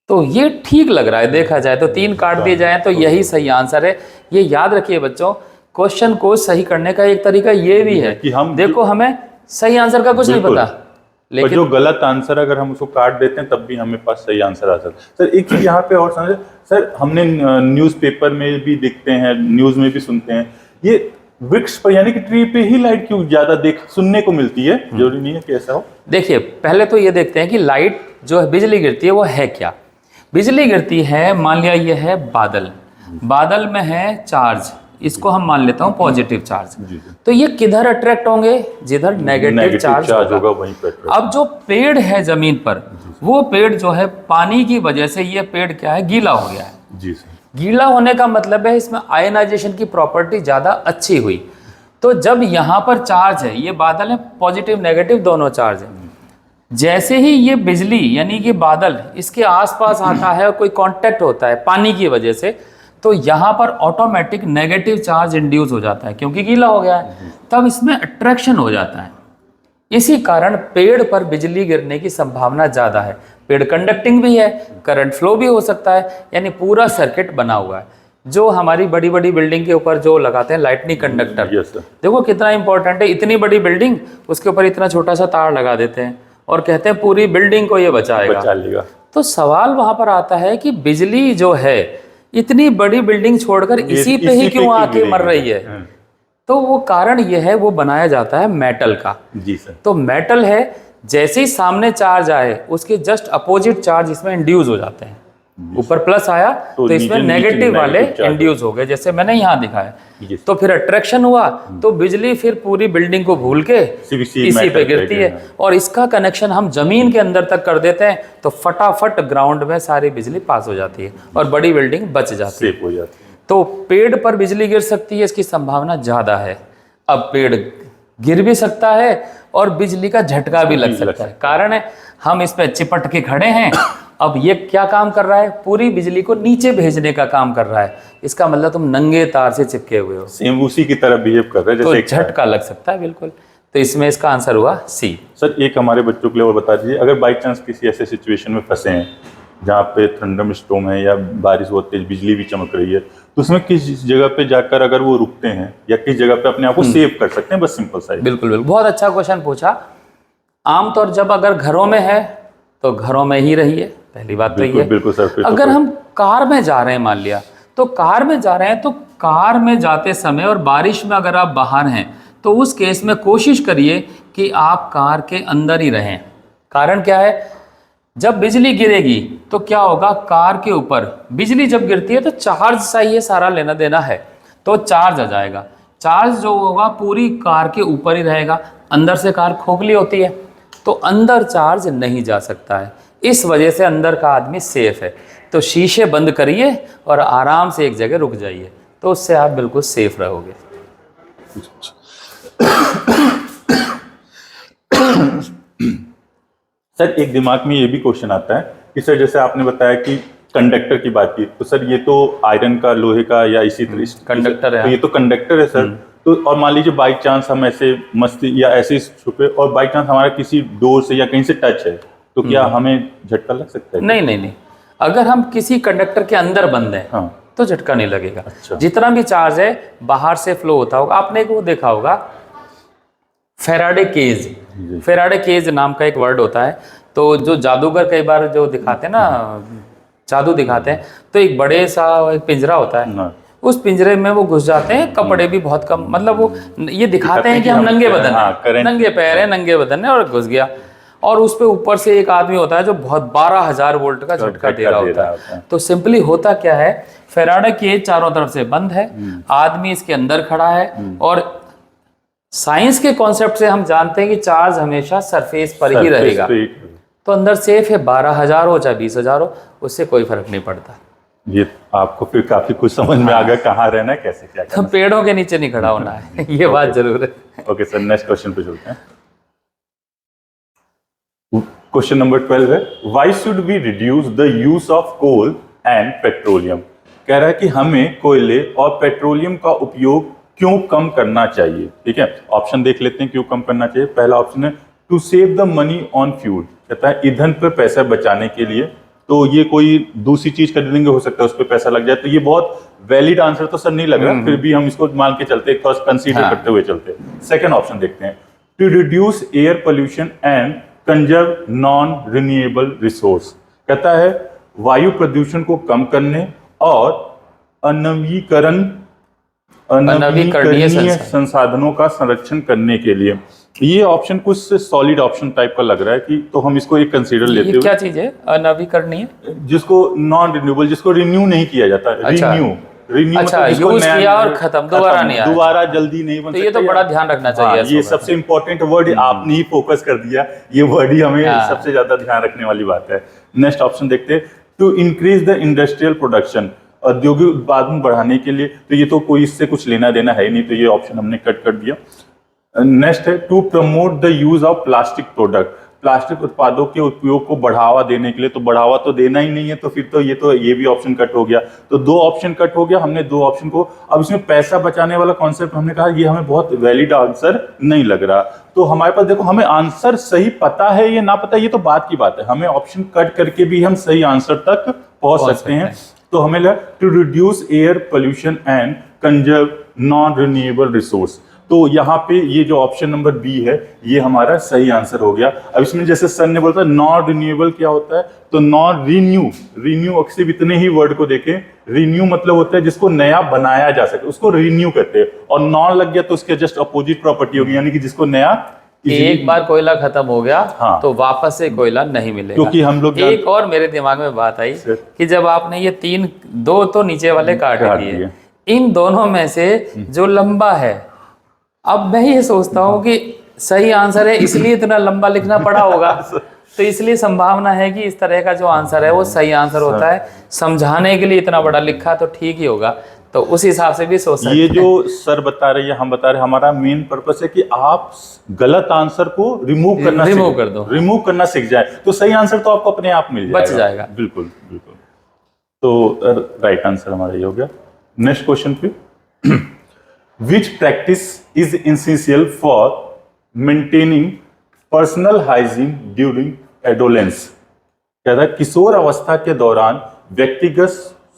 तो ये ठीक लग रहा है, देखा जाए तो 3 काट दिए जाए तो यही सही आंसर है। ये याद रखिए बच्चों, क्वेश्चन को सही करने का एक तरीका ये भी है कि हम देखो हमें सही आंसर का कुछ नहीं बिल्कुल। पता, पर लेकिन जो गलत आंसर अगर हम उसको काट देते हैं तब भी हमें पास सही आंसर आ सकता है। सर एक चीज यहाँ पे और समझे सर, हमने न्यूज़पेपर में भी देखते हैं, न्यूज़ में भी सुनते हैं, ये वृक्ष पर यानी कि ट्री पे ही लाइट क्यों ज्यादा सुनने को मिलती है, जरूरी नहीं है कि ऐसा हो। देखिए पहले तो ये देखते हैं कि लाइट जो है बिजली गिरती है वो है क्या। बिजली गिरती है, मान लिया ये है बादल, बादल में है चार्ज, इसको हम मान लेता हूँ पॉजिटिव चार्ज, तो ये किधर अट्रैक्ट होंगे, जिधर नेगेटिव चार्ज होगा वहीं पर। अब जो पेड़ है जमीन पर, वो पेड़ जो है पानी की वजह से ये पेड़ क्या है, गीला हो गया है। जी सर। गीला होने का मतलब है इसमें आयनाइजेशन की प्रॉपर्टी ज़्यादा अच्छी हुई। तो जब यहाँ पर चार्ज है, ये बादल है पॉजिटिव नेगेटिव दोनों चार्ज है, जैसे ही ये बिजली यानी कि बादल इसके आसपास आता है और कोई कांटेक्ट होता है पानी की वजह से, तो यहाँ पर ऑटोमेटिक नेगेटिव चार्ज इंड्यूस हो जाता है क्योंकि गीला हो गया है, तब इसमें अट्रैक्शन हो जाता है। इसी कारण पेड़ पर बिजली गिरने की संभावना ज़्यादा है। पेड़ कंडक्टिंग भी है, करंट फ्लो भी हो सकता है, यानी पूरा सर्किट बना हुआ है। जो हमारी बड़ी बड़ी बिल्डिंग के ऊपर जो लगाते हैं लाइटनिंग कंडक्टर, यस सर। देखो कितना इंपॉर्टेंट है, इतनी बड़ी बिल्डिंग उसके ऊपर इतना छोटा सा तार लगा देते हैं और कहते हैं पूरी बिल्डिंग को ये बचाएगा। बचा लेगा। तो सवाल वहां पर आता है कि बिजली जो है इतनी बड़ी बिल्डिंग छोड़कर इसी पे ही क्यों आके मर रही है। तो वो कारण ये है, वो बनाया जाता है मेटल का। जी सर। तो मेटल है, जैसे ही सामने चार्ज आए उसके जस्ट अपोजिट चार्ज इसमें इंड्यूस हो जाते हैं। ऊपर प्लस आया तो इसमें नीचे नेगेटिव वाले negative charge इंड्यूस हो गए, जैसे मैंने यहाँ दिखाया। Yes. तो फिर अट्रैक्शन हुआ तो बिजली फिर पूरी बिल्डिंग को भूल के इसी इसी matter पे पे गिरती है। गिरना। और इसका कनेक्शन हम जमीन के अंदर तक कर देते हैं तो फटाफट ग्राउंड में सारी बिजली पास हो जाती है और बड़ी बिल्डिंग बच जाती है। सेफ हो जाती है। तो पेड़ पर बिजली गिर सकती है, इसकी संभावना ज़्यादा है। अब पेड़ गिर भी सकता है और बिजली का झटका भी लग सकता है। कारण है हम इस पे चिपट के खड़े हैं। अब ये क्या काम कर रहा है, पूरी बिजली को नीचे भेजने का काम कर रहा है। इसका मतलब तुम नंगे तार से चिपके हुए हो, सेम उसी की तरह बिहेव कर रहे हैं तो जैसे झटका लग सकता है। बिल्कुल, तो इसमें इसका आंसर हुआ सी। सर एक हमारे बच्चों के लिए और बता दीजिए, अगर बाई चांस किसी ऐसे सिचुएशन में फंसे हैं जहाँ पे थंडर स्टॉर्म है या बारिश बहुत तेज बिजली भी चमक रही है, तो उसमें किस जगह पे जाकर अगर वो रुकते हैं या किस जगह पे अपने आप को सेव कर सकते हैं, बस सिंपल सा। बिल्कुल बिल्कुल, बहुत अच्छा क्वेश्चन पूछा। आमतौर जब अगर घरों में है तो घरों में ही रहिए, पहली बात तो ये। बिल्कुल सर। फिर अगर हम कार में जा रहे हैं, मान लिया तो कार में जा रहे हैं, तो कार में जाते समय और बारिश में अगर आप बाहर हैं तो उस केस में कोशिश करिए कि आप कार के अंदर ही रहें। कारण क्या है, जब बिजली गिरेगी तो क्या होगा, कार के ऊपर बिजली जब गिरती है तो चार्ज सा ही सारा लेना देना है, तो चार्ज आ जाएगा। चार्ज जो होगा पूरी कार के ऊपर ही रहेगा। अंदर से कार खोखली होती है तो अंदर चार्ज नहीं जा सकता है। इस वजह से अंदर का आदमी सेफ है। तो शीशे बंद करिए और आराम से एक जगह रुक जाइए, तो उससे आप बिल्कुल सेफ रहोगे। सर एक दिमाग में ये भी क्वेश्चन आता है कि सर जैसे आपने बताया कि कंडक्टर की बात की, तो सर ये तो आयरन का, लोहे का या इसी तरह कंडक्टर है। तो ये तो कंडक्टर है सर। तो और मान लीजिए बाई चांस हम ऐसे मस्ती या ऐसे छुपे और बाई चांस हमारा किसी डोर से या कहीं से टच है, तो क्या हमें झटका लग सकता है? नहीं नहीं नहीं, अगर हम किसी कंडक्टर के अंदर बंद हैं हाँ। तो झटका नहीं लगेगा। अच्छा। जितना भी चार्ज है बाहर से फ्लो होता होगा। आपने एक वो देखा होगा फेराडे केज, फेराडे केज नाम का एक वर्ड होता है। तो जो जादूगर कई बार जो दिखाते हैं ना, जादू दिखाते हैं, तो एक बड़े सा एक पिंजरा होता है, हाँ। उस पिंजरे में वो घुस जाते हैं, कपड़े भी बहुत कम, मतलब वो ये दिखाते हैं कि हम नंगे बदन हैं, नंगे पैर हैं, नंगे बदन है, और घुस गया। और उस पे ऊपर से एक आदमी होता है जो बहुत 12,000 वोल्ट का झटका दे रहा होता है। तो सिंपली होता क्या है, फेराडे केज चारों तरफ से बंद है, आदमी इसके अंदर खड़ा है, और साइंस के कॉन्सेप्ट से हम जानते हैं कि चार्ज हमेशा सरफेस पर ही रहेगा। तो अंदर सेफ है, 12,000 हो चाहे 20,000 हो, उससे कोई फर्क नहीं पड़ता। ये आपको फिर काफी कुछ समझ में आ गया, कहाँ रहना है, कैसे क्या करना है। पेड़ों के नीचे नहीं खड़ा होना है, ये बात जरूर है। ओके सर, नेक्स्ट क्वेश्चन पे चलते हैं। क्वेश्चन नंबर 12 है, why should we reduce the use of coal and petroleum. कह रहा है कि हमें कोयले और पेट्रोलियम का उपयोग क्यों कम करना चाहिए। ठीक है, ऑप्शन देख लेते हैं क्यों कम करना चाहिए। पहला ऑप्शन है to save the money on fuel, कहता है ईंधन पर पैसा बचाने के लिए। तो ये कोई दूसरी चीज खरीदेंगे, हो सकता है उस पर पैसा लग जाए, तो ये बहुत वैलिड आंसर तो सर नहीं लग रहा, फिर भी हम इसको मान के चलते, थोड़ा कंसीडर करते हुए चलते हैं। सेकंड ऑप्शन देखते हैं, to reduce air pollution and conserve non renewable resource, कहता है वायु प्रदूषण को कम करने और अनवीकरणीय संसाधनों का संरक्षण करने के लिए। ये ऑप्शन कुछ सॉलिड ऑप्शन टाइप का लग रहा है कि, तो हम इसको एक कंसीडर लेते हुए। क्या चीज है अनवीकरणीय? जिसको नॉन रिन्यूएबल, जिसको रिन्यू नहीं किया जाता। अच्छा। रिन्यू अच्छा, मतलब यूज किया और खत्म, दोबारा नहीं आया, दोबारा जल्दी नहीं बन सकता। ये तो बड़ा ध्यान रखना चाहिए। ये सबसे इंपॉर्टेंट वर्ड आपने ही फोकस कर दिया, ये वर्ड ही हमें सबसे ज्यादा ध्यान रखने वाली बात है। नेक्स्ट ऑप्शन देखते हैं, to increase the industrial production, औद्योगिक उत्पादन बढ़ाने के लिए। तो ये तो कोई इससे कुछ लेना देना है ही नहीं, तो ये ऑप्शन हमने कट कर दिया। नेक्स्ट है to promote the use of plastic product, plastic उत्पादों के उपयोग को बढ़ावा देने के लिए। तो बढ़ावा तो देना ही नहीं है, तो फिर तो ये भी ऑप्शन कट हो गया। तो दो ऑप्शन कट हो गया, हमने दो ऑप्शन को। अब इसमें पैसा बचाने वाला कॉन्सेप्ट हमने कहा ये हमें बहुत वैलिड आंसर नहीं लग रहा। तो हमारे पास देखो, हमें आंसर सही पता है या ना पता है, ये तो बात की बात है, हमें ऑप्शन कट करके भी हम सही आंसर तक पहुंच सकते हैं। तो हमें लगा to reduce air pollution and conserve non renewable resource. तो यहाँ पे ये जो ऑप्शन नंबर बी है, ये हमारा सही आंसर हो गया। अब इसमें जैसे सर ने बोला नॉन रिन्यूएबल क्या होता है, तो नॉन रिन्यू अक्सर इतने ही वर्ड को देखें, रिन्यू मतलब होता है जिसको नया बनाया जा सके, उसको रिन्यू कहते हैं। और नॉन लग गया तो उसके जस्ट अपोजिट प्रॉपर्टी होगी, यानी कि जिसको नया कि easily- एक बार कोयला खत्म हो गया हाँ। तो वापस से कोयला नहीं मिलेगा। क्योंकि हम लोग एक और मेरे दिमाग में बात आई सर। कि जब आपने ये दो तो नीचे वाले काट काट दिए, दिए। इन दोनों में से जो लंबा है, अब मैं ये सोचता हूँ कि सही आंसर है इसलिए इतना लंबा लिखना पड़ा होगा, तो इसलिए संभावना है कि इस तरह का जो आंसर है वो सही आंसर होता है। समझाने के लिए इतना बड़ा लिखा तो ठीक ही होगा, तो उस हिसाब से भी सोच सकते ये हैं। जो सर बता रहे हैं, हम बता रहे हैं, हमारा मेन पर्पस है कि आप गलत आंसर को रिमूव कर दो। रिमूव करना सीख जाए, तो सही आंसर तो आपको अपने आप मिल जाएगा, बच जाएगा। बिल्कुल बिल्कुल। तो राइट आंसर हमारा ये हो गया। नेक्स्ट क्वेश्चन पे, which practice is essential for maintaining personal hygiene during adolescence. कहता है किशोर अवस्था के दौरान व्यक्तिगत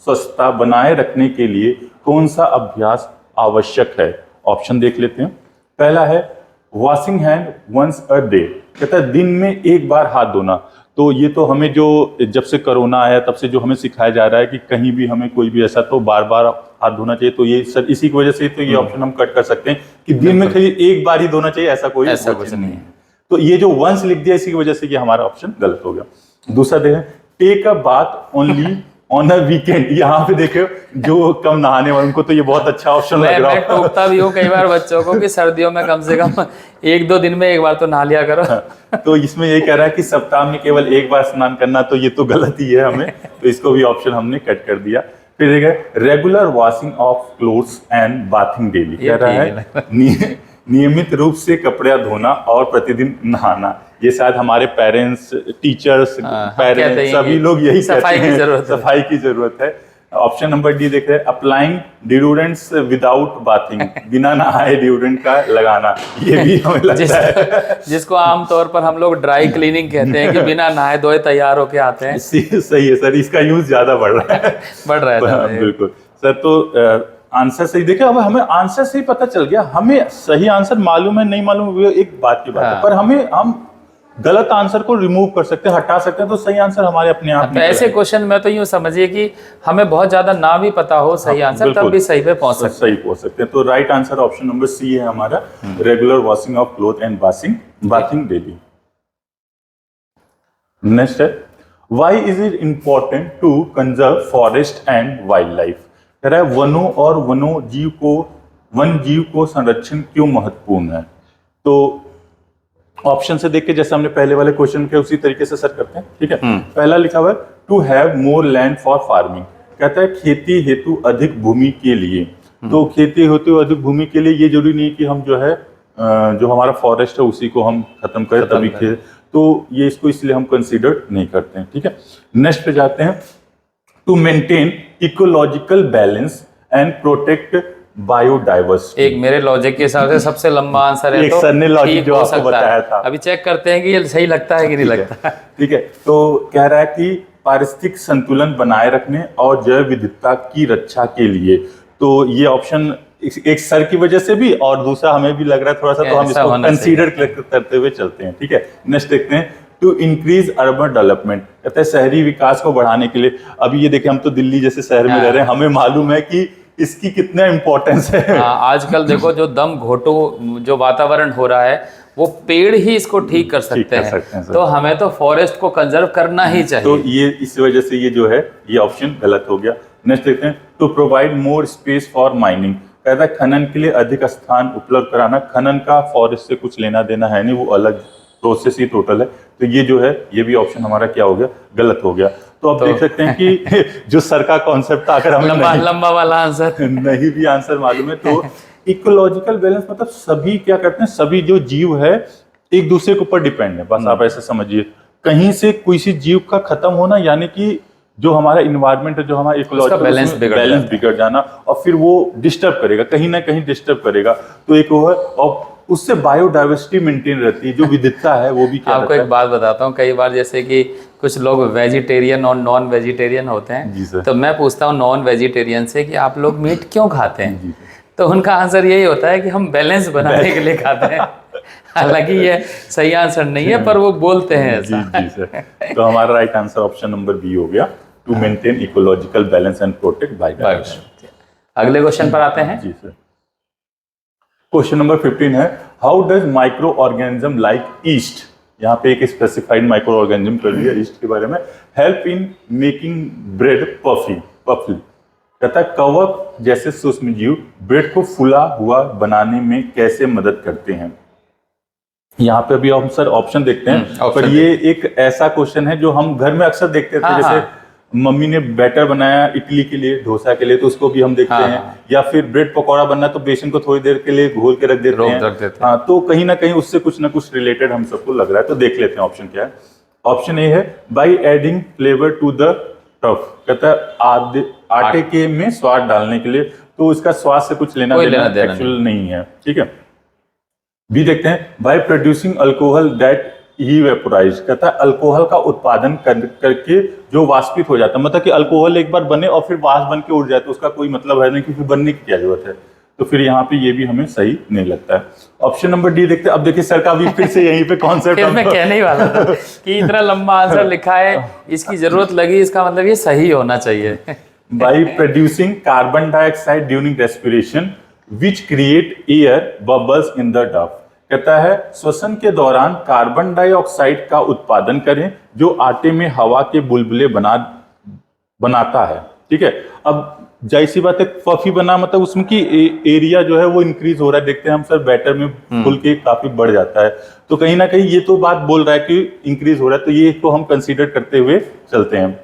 स्वच्छता बनाए रखने के लिए कौन सा अभ्यास आवश्यक है। ऑप्शन देख लेते हैं। पहला है washing hand once a day, कहता है दिन में एक बार हाथ धोना। तो ये तो हमें जो जब से कोरोना आया तब से जो हमें सिखाया जा रहा है कि कहीं भी हमें कोई भी ऐसा तो बार बार हाथ धोना चाहिए, तो ये सर इसी की वजह से तो ये ऑप्शन हम कट कर सकते हैं कि दिन में खाली एक बार ही धोना चाहिए, ऐसा कुछ नहीं है। तो ये जो वंस लिख दिया इसी की वजह से ये हमारा ऑप्शन गलत हो गया। दूसरा देखें, take a bath only on a weekend. यहाँ पे देखो जो कम नहाने वाले उनको तो ये बहुत अच्छा ऑप्शन लग रहा है। मैं टोकता भी हूँ कई बार बच्चों को कि सर्दियों में कम से कम एक दो दिन में एक बार तो नहा लिया करो। तो इसमें ये कह रहा है कि सप्ताह में केवल एक बार स्नान करना, तो ये तो गलत ही है हमें, तो इसको भी ऑप्शन हमने कट कर दिया। फिर देखिए regular washing of clothes and bathing daily, कह रहा है नियमित रूप से कपड़े धोना और प्रतिदिन नहाना। ये शायद हमारे पेरेंट्स, टीचर्स, पेरेंट्स सभी लोग यही कहते हैं, सफाई की जरूरत है। ऑप्शन नंबर डी देख रहे हैं, अप्लाइंग डिओड्रेंट्स विदाउट बाथिंग, बिना नहाए डिओड्रेंट का लगाना। ये भी हमें लगता है जिसको आमतौर पर हम लोग ड्राई क्लीनिंग कहते हैं कि बिना नहाए धोए तैयार होके आते हैं। सही है सर, इसका यूज ज्यादा बढ़ रहा है। बढ़ रहा है बिल्कुल सर। तो आंसर सही देखिए, अब हमें आंसर सही पता चल गया, हमें सही आंसर मालूम है नहीं मालूम वो एक बात की बात है, पर हम गलत आंसर को रिमूव कर सकते हैं, हटा सकते हैं, तो सही आंसर हमारे अपने आप। तो ऐसे क्वेश्चन में तो यूं समझिए कि हमें बहुत ज्यादा ना भी पता हो सही आंसर, तब भी सही पे पहुंच सकते हैं। तो right answer option number C है हमारा, regular washing of cloth and bathing daily. Next है, why is it important to conserve forest and wildlife. कह रहा है वनों और वन जीव को संरक्षण क्यों महत्वपूर्ण है। तो ऑप्शन से देख के जैसे हमने पहले वाले क्वेश्चन के उसी तरीके से सर करते हैं, ठीक है। पहला लिखा हुआ है to have more land for farming, कहता है खेती हेतु अधिक भूमि के लिए। तो खेती हेतु अधिक भूमि के लिए ये जरूरी नहीं कि हम जो है जो हमारा फॉरेस्ट है उसी को हम खत्म करें तभी खेत, तो ये इसको इसलिए हम कंसीडर नहीं करते हैं, ठीक है। नेक्स्ट पे जाते हैं, to maintain ecological balance and protect biodiversity. एक मेरे लॉजिक के हिसाब से सबसे लंबा आंसर है, एक सर ने लॉजिक जो आपको बताया था, अभी चेक करते हैं कि ये सही लगता है कि नहीं लगता। ठीक है, तो कह रहा है कि पारिस्थितिक संतुलन बनाए रखने और जैव विविधता की रक्षा के लिए। तो ये ऑप्शन एक सर की वजह से भी और दूसरा हमें भी लग रहा है थोड़ा सा, तो हम इसको कंसीडर करते हुए चलते हैं, ठीक है। नेक्स्ट देखते हैं, टू इंक्रीज अर्बन डेवलपमेंट, कहते हैं शहरी विकास को बढ़ाने के लिए। अभी ये देखें हम तो दिल्ली जैसे शहर में रह रहे हैं, हमें मालूम है कि इसकी कितना इंपॉर्टेंस है। आजकल देखो जो दम घोटो जो वातावरण हो रहा है वो पेड़ ही इसको ठीक कर सकते हैं, तो हमें तो फॉरेस्ट को कंजर्व करना ही चाहिए। तो ये इस वजह से ये जो है ये ऑप्शन गलत हो गया। नेक्स्ट देखते हैं, to provide more space for mining, कहता है खनन के लिए अधिक स्थान उपलब्ध कराना। खनन का फॉरेस्ट से कुछ लेना देना है नहीं, वो अलग प्रोसेस ही टोटल है। तो ये जो है ये भी ऑप्शन हमारा क्या हो गया, गलत हो गया। तो आप देख सकते हैं कि जो सर का कॉन्सेप्ट था, अगर हमें लंबा वाला आंसर नहीं भी आंसर मालूम है, तो इकोलॉजिकल बैलेंस मतलब सभी क्या करते हैं, सभी जो जीव है एक दूसरे के ऊपर डिपेंड है, बस आप ऐसे समझिए। कहीं से किसी जीव का खत्म होना यानी कि जो हमारा इन्वायरमेंट है, जो हमारा इकोलॉजिकल बैलेंस बिगड़ जाना, और फिर वो डिस्टर्ब करेगा, कहीं ना कहीं डिस्टर्ब करेगा। तो एक वो है, और उससे बायोडाइवर्सिटी मेंटेन रहती है, जो विविधता है वो भी क्या आपको एक बात बताता हूँ, कई बार जैसे कि कुछ लोग वेजिटेरियन और नॉन वेजिटेरियन होते हैं, तो मैं पूछता हूँ नॉन वेजिटेरियन से कि आप लोग मीट क्यों खाते हैं, तो उनका आंसर यही होता है कि हम बैलेंस बनाने के लिए खाते हैं। हालांकि ये सही आंसर नहीं है, पर वो बोलते हैं ऐसा। जी सर। तो हमारा right answer option number B हो गया, to maintain ecological balance and protect biodiversity. अगले क्वेश्चन पर आते हैं। जी सर। क्वेश्चन नंबर 15 है, how does microorganism like yeast, यहाँ पे एक स्पेसिफाइड माइक्रो ऑर्गेनिज्म कर दिया ईस्ट के बारे में, help in making bread puffy. कहता है कवक जैसे सूक्ष्म जीव ब्रेड को फूला हुआ बनाने में कैसे मदद करते हैं। यहाँ पे अभी हम सर ऑप्शन देखते हैं, पर ये एक ऐसा क्वेश्चन है जो हम घर में अक्सर देखते थे। जैसे मम्मी ने बैटर बनाया इडली के लिए, डोसा के लिए, तो उसको भी हम देखते हैं। या फिर ब्रेड पकौड़ा बनना तो बेसन को थोड़ी देर के लिए घोल के रख देते हैं। हाँ, तो कहीं ना कहीं उससे कुछ ना कुछ रिलेटेड हम सबको लग रहा है। तो देख लेते हैं ऑप्शन क्या है। ऑप्शन ए है by adding flavour to the dough. कहता है आटे के में स्वाद डालने के लिए, तो इसका स्वाद से कुछ लेना देना एक्चुअल नहीं है। ठीक है। भी देखते हैं बाय प्रोड्यूसिंग अल्कोहल दैट इवेपोराइज। कहता है अल्कोहल का उत्पादन करके जो वाष्पित हो जाता है, मतलब कि अल्कोहल एक बार बने और फिर वाष्प बन के उड़ जाए, तो उसका कोई मतलब है नहीं, क्योंकि बनने की क्या जरूरत है। तो फिर यहाँ पे ये भी हमें सही नहीं लगता है। ऑप्शन नंबर डी देखते हैं। अब देखिए सर का भी फिर से यहीं पे कॉन्सेप्ट मैं कहने ही वाला था कि इतना लंबा आंसर लिखा है, इसकी जरूरत लगी, इसका मतलब ये सही होना चाहिए। By producing carbon dioxide during respiration which create air bubbles in the डफ। कहता है श्वसन के दौरान कार्बन डाइऑक्साइड का उत्पादन करें जो आटे में हवा के बुलबुले बनाता है। ठीक है। अब जाहिर सी बात है, पफी बना मतलब उसमें की एरिया जो है वो इंक्रीज हो रहा है। देखते हैं हम सर बैटर में फुल के काफी बढ़ जाता है, तो कहीं ना कहीं ये तो बात बोल रहा है कि इंक्रीज हो रहा है, तो ये तो हम कंसीडर करते हुए चलते हैं।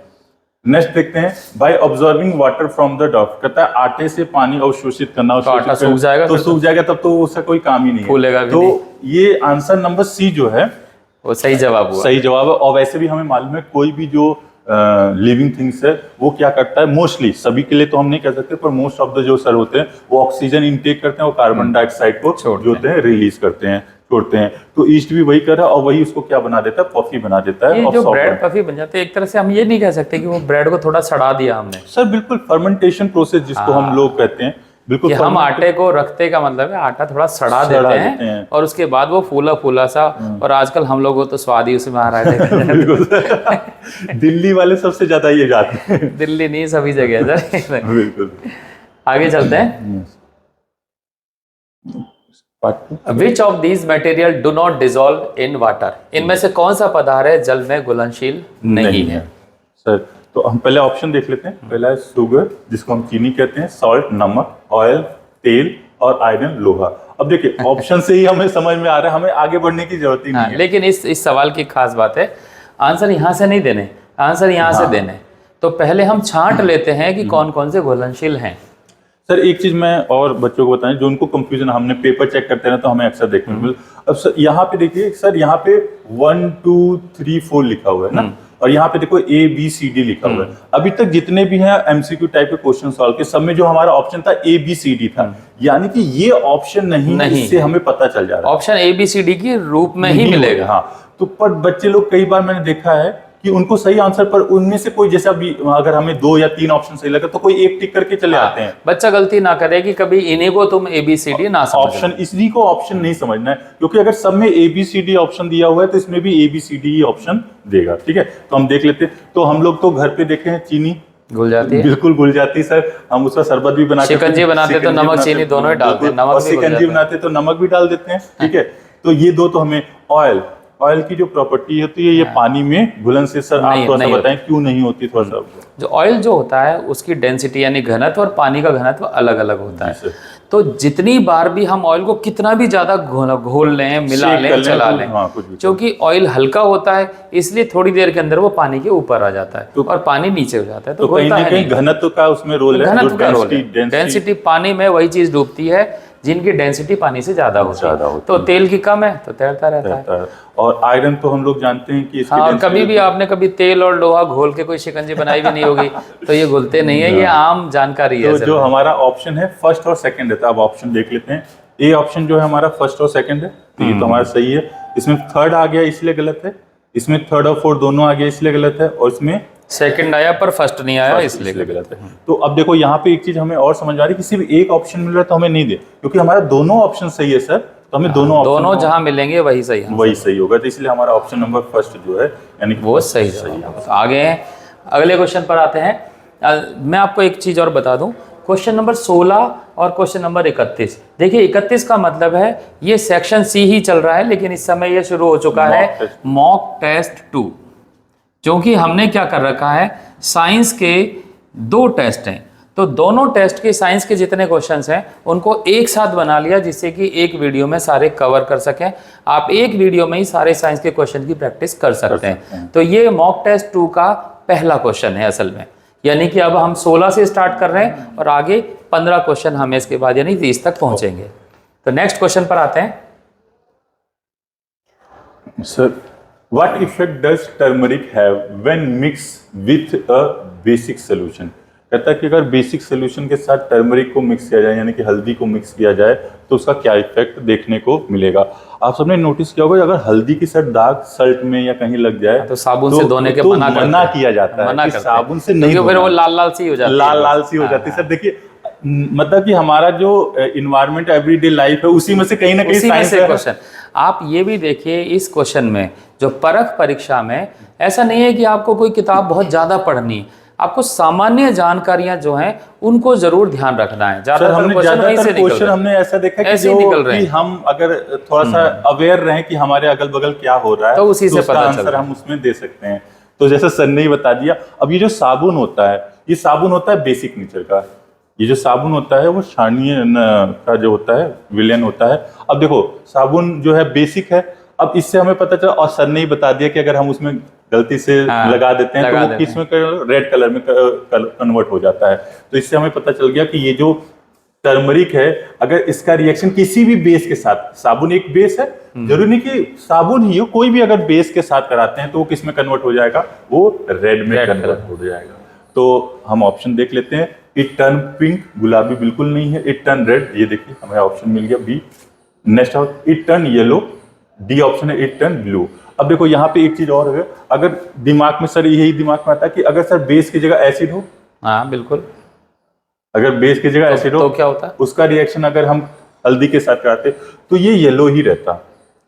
नेक्स्ट देखते हैं by observing water from the डफ। कहता है आटे से पानी अवशोषित करना, तो आटा सूख जाएगा, तो सूख जाएगा, तब तो उसका कोई काम ही नहीं फूलेगा है। भी तो नहीं। ये आंसर नंबर सी जो है वो सही जवाब हुआ। सही जवाब है। और वैसे भी हमें मालूम है कोई भी जो लिविंग थिंग्स है वो क्या करता है, मोस्टली, सभी के लिए तो हम नहीं कह सकते, पर मोस्ट ऑफ द जो सर होते हैं वो ऑक्सीजन इनटेक करते हैं और कार्बन डाइऑक्साइड को जो होते हैं रिलीज करते हैं, छोड़ते हैं। तो ईस्ट भी वही कर रहा है और वही उसको क्या बना देता है, पफी बना देता है। ये जो ब्रेड पफी बन जाते हैं, एक तरह से हम ये नहीं कह सकते कि वो ब्रेड को थोड़ा सड़ा दिया हमने। सर बिल्कुल फर्मेंटेशन प्रोसेस जिसको हम लोग कहते हैं, बिल्कुल हम आटे को रखते का मतलब है आटा थोड़ा सड़ा देते हैं और उसके बाद वो फूला फूला सा, और आजकल हम लोगों को तो स्वाद ही उसमें आ रहा है। बिल्कुल। दिल्ली वाले सबसे ज्यादा ये जाते हैं। दिल्ली नहीं, सभी जगह सर। बिल्कुल। आगे चलते हैं। Which of these material do not dissolve in water? इनमें से कौन सा पदार्थ है जल में घुलनशील नहीं है? सर तो हम पहले ऑप्शन देख लेते हैं। पहला है शुगर, जिसको हम चीनी कहते हैं, सॉल्ट नमक, ऑयल तेल, और आयरन लोहा। अब देखिए ऑप्शन से ही हमें समझ में आ रहा है, हमें आगे बढ़ने की जरूरत ही नहीं है। लेकिन इस सवाल की खास बात है, आंसर यहाँ से नहीं देने, आंसर यहाँ से देने। तो पहले हम छांट लेते हैं कि कौन कौन से घुलनशील हैं। सर एक चीज मैं और बच्चों को बताएं, जो उनको कंफ्यूजन, हमने पेपर चेक करते हैं तो हमें अक्सर देखने को मिलता। अब सर यहाँ पे देखिए, सर यहाँ पे 1 2 3 4 लिखा हुआ है ना, और यहाँ पे देखो ABCD लिखा हुआ है। अभी तक जितने भी हैं MCQ टाइप के क्वेश्चन सॉल्व के, सब में जो हमारा ऑप्शन था ABCD था, यानी कि ये ऑप्शन नहीं, इससे हमें पता चल जा रहा है ऑप्शन ABCD के रूप में ही मिलेगा। हाँ, तो पर बच्चे लोग कई बार मैंने देखा है कि उनको सही आंसर पर उनमें से कोई, जैसे अभी अगर हमें 2 या 3 ऑप्शन सही लगे तो कोई एक टिक करके चले आते हैं। बच्चा गलती ना करे कि कभी इन्हीं को तुम ABCD ना समझो। ऑप्शन इसी को ऑप्शन नहीं समझना है, क्योंकि अगर सब में ABCD ऑप्शन दिया हुआ है तो इसमें भी ABCD ही ऑप्शन देगा। ठीक है, तो हम देख लेते हैं। तो हम लोग तो घर पे देखे हैं चीनी घुल जाती है, बिल्कुल घुल जाती है सर। हम उसका शरबत भी बनाते हैं, शिकंजी बनाते तो नमक चीनी दोनों ही डालते हैं, नमक भी शिकंजी बनाते तो नमक भी डाल देते हैं। ठीक है, तो ये दो तो हमें। ऑयल की जो प्रॉपर्टी होती है ये पानी में घुलन से, सर आप थोड़ा सा बताएं क्यों नहीं होती, थोड़ा सा। जो ऑयल जो होता है उसकी डेंसिटी यानी घनत्व और पानी का घनत्व अलग अलग होता है। तो जितनी बार भी हम ऑयल को कितना भी ज्यादा घोल लें, मिला लें, चला लें, क्योंकि ऑयल हल्का होता है इसलिए थोड़ी देर के अंदर वो पानी के ऊपर आ जाता है और पानी नीचे हो जाता है। तो कहीं ना कहीं घनत्व का उसमें रोल है, घनत्व का रोल है। डेंसिटी पानी में वही चीज डूबती है जिनकी डेंसिटी पानी से ज्यादा होती है। तो तेल की कम है तो तैरता रहता है। और आयरन तो हम लोग जानते हैं कि इसकी और कभी भी आपने कभी तेल और लोहा घोल के कोई शिकंजी बनाई भी नहीं होगी तो ये घुलते नहीं है, ये आम जानकारी है। तो जो हमारा ऑप्शन है फर्स्ट और सेकंड है, तो अब ऑप्शन देख लेते हैं। ए ऑप्शन जो है हमारा फर्स्ट और सेकंड है, तो ये तो हमारा सही है। इसमें थर्ड आ गया इसलिए गलत है, इसमें थर्ड और फोर्थ दोनों आ गया इसलिए गलत है, और इसमें सेकंड आया पर फर्स्ट नहीं आया इसलिए गलत है। तो अब देखो यहाँ पे एक चीज हमें और समझ आ रही है कि सिर्फ एक ऑप्शन मिल रहा है तो हमें नहीं दे, क्योंकि हमारा दोनों ऑप्शन सही है सर, तो हमें दोनों जहां मिलेंगे वही सही होगा। तो इसलिए हमारा ऑप्शन नंबर फर्स्ट जो है यानी वो सही है। आगे हैं, अगले क्वेश्चन पर आते हैं। मैं आपको एक चीज और बता दूं क्वेश्चन नंबर 16 और क्वेश्चन नंबर 31। देखिए 31 का मतलब है ये सेक्शन सी ही चल रहा है, लेकिन इस समय ये शुरू हो चुका है मॉक टेस्ट 2। क्योंकि हमने क्या कर रखा है, साइंस के 2 टेस्ट हैं, तो दोनों टेस्ट के साइंस के जितने क्वेश्चंस हैं उनको एक साथ बना लिया, जिससे कि एक वीडियो में सारे कवर कर सकें। आप एक वीडियो में ही सारे साइंस के क्वेश्चन की प्रैक्टिस कर सकते हैं। तो ये मॉक टेस्ट 2 का पहला क्वेश्चन है असल में, यानी कि अब हम 16 से स्टार्ट कर रहे हैं और आगे 15 क्वेश्चन हमें इसके बाद यानी 30 तक पहुंचेंगे। तो नेक्स्ट क्वेश्चन पर आते हैं। Sir, what effect does turmeric have when mix with a basic solution? कहता है कि अगर बेसिक सोल्यूशन के साथ टर्मरिक को मिक्स किया जाए, यानी कि हल्दी को मिक्स किया जाए, तो उसका क्या इफेक्ट देखने को मिलेगा? आप सबने नोटिस किया होगा, अगर हल्दी के साथ दाग शर्ट में या कहीं लग जाए तो साबुन से धोने के मना किया जाता है कि साबुन से नहीं, फिर वो लाल लाल सी हो जाती है, लाल सी हो जाती है। सर देखिए, मतलब कि हमारा जो इन्वायरमेंट एवरीडे लाइफ है उसी में से कहीं ना कहीं साइंस है। क्वेश्चन आप ये भी देखिए, इस क्वेश्चन में जो परख परीक्षा में ऐसा नहीं है कि आपको कोई किताब बहुत ज्यादा पढ़नी, आपको सामान्य जानकारियां जो हैं उनको जरूर ध्यान रखना है। ज्यादातर क्वेश्चन हमने ऐसा देखा कि ऐसे निकल रहे हैं। हम अगर थोड़ा सा अवेयर रहें कि हमारे अगल बगल क्या हो रहा है, तो उसी से पता आंसर हम उसमें दे सकते हैं। तो जैसे सर ने ही बता दिया। अब ये जो साबुन होता है, ये साबुन होता है बेसिक नेचर का। ये जो साबुन होता है वो क्षारीय का जो होता है विलयन होता है। अब देखो, साबुन जो है बेसिक है। अब इससे हमें पता चला, और सर ने ही बता दिया कि अगर हम उसमें गलती से लगा देते हैं तो वो किस में रेड कलर में कन्वर्ट हो जाता है। तो इससे हमें पता चल गया कि ये जो टर्मरिक है, अगर इसका रिएक्शन किसी भी बेस के साथ, साबुन एक बेस है, जरूरी नहीं कि साबुन ही हो, कोई भी अगर बेस के साथ कराते हैं तो वो किस में कन्वर्ट हो जाएगा, वो रेड में कन्वर्ट हो जाएगा। तो हम ऑप्शन देख लेते हैं। इट टर्न पिंक, गुलाबी बिल्कुल नहीं है। इट टर्न रेड, ये देखिए हमें ऑप्शन मिल गया B. Next it turn yellow, D option है इट टर्न ब्लू। अब देखो यहाँ पे एक चीज और है, अगर दिमाग में सर यही दिमाग में आता है कि अगर सर बेस की जगह एसिड हो, हाँ बिल्कुल, अगर बेस की जगह एसिड हो तो क्या होता है, उसका रिएक्शन अगर हम हल्दी के साथ कराते तो ये येलो ही रहता।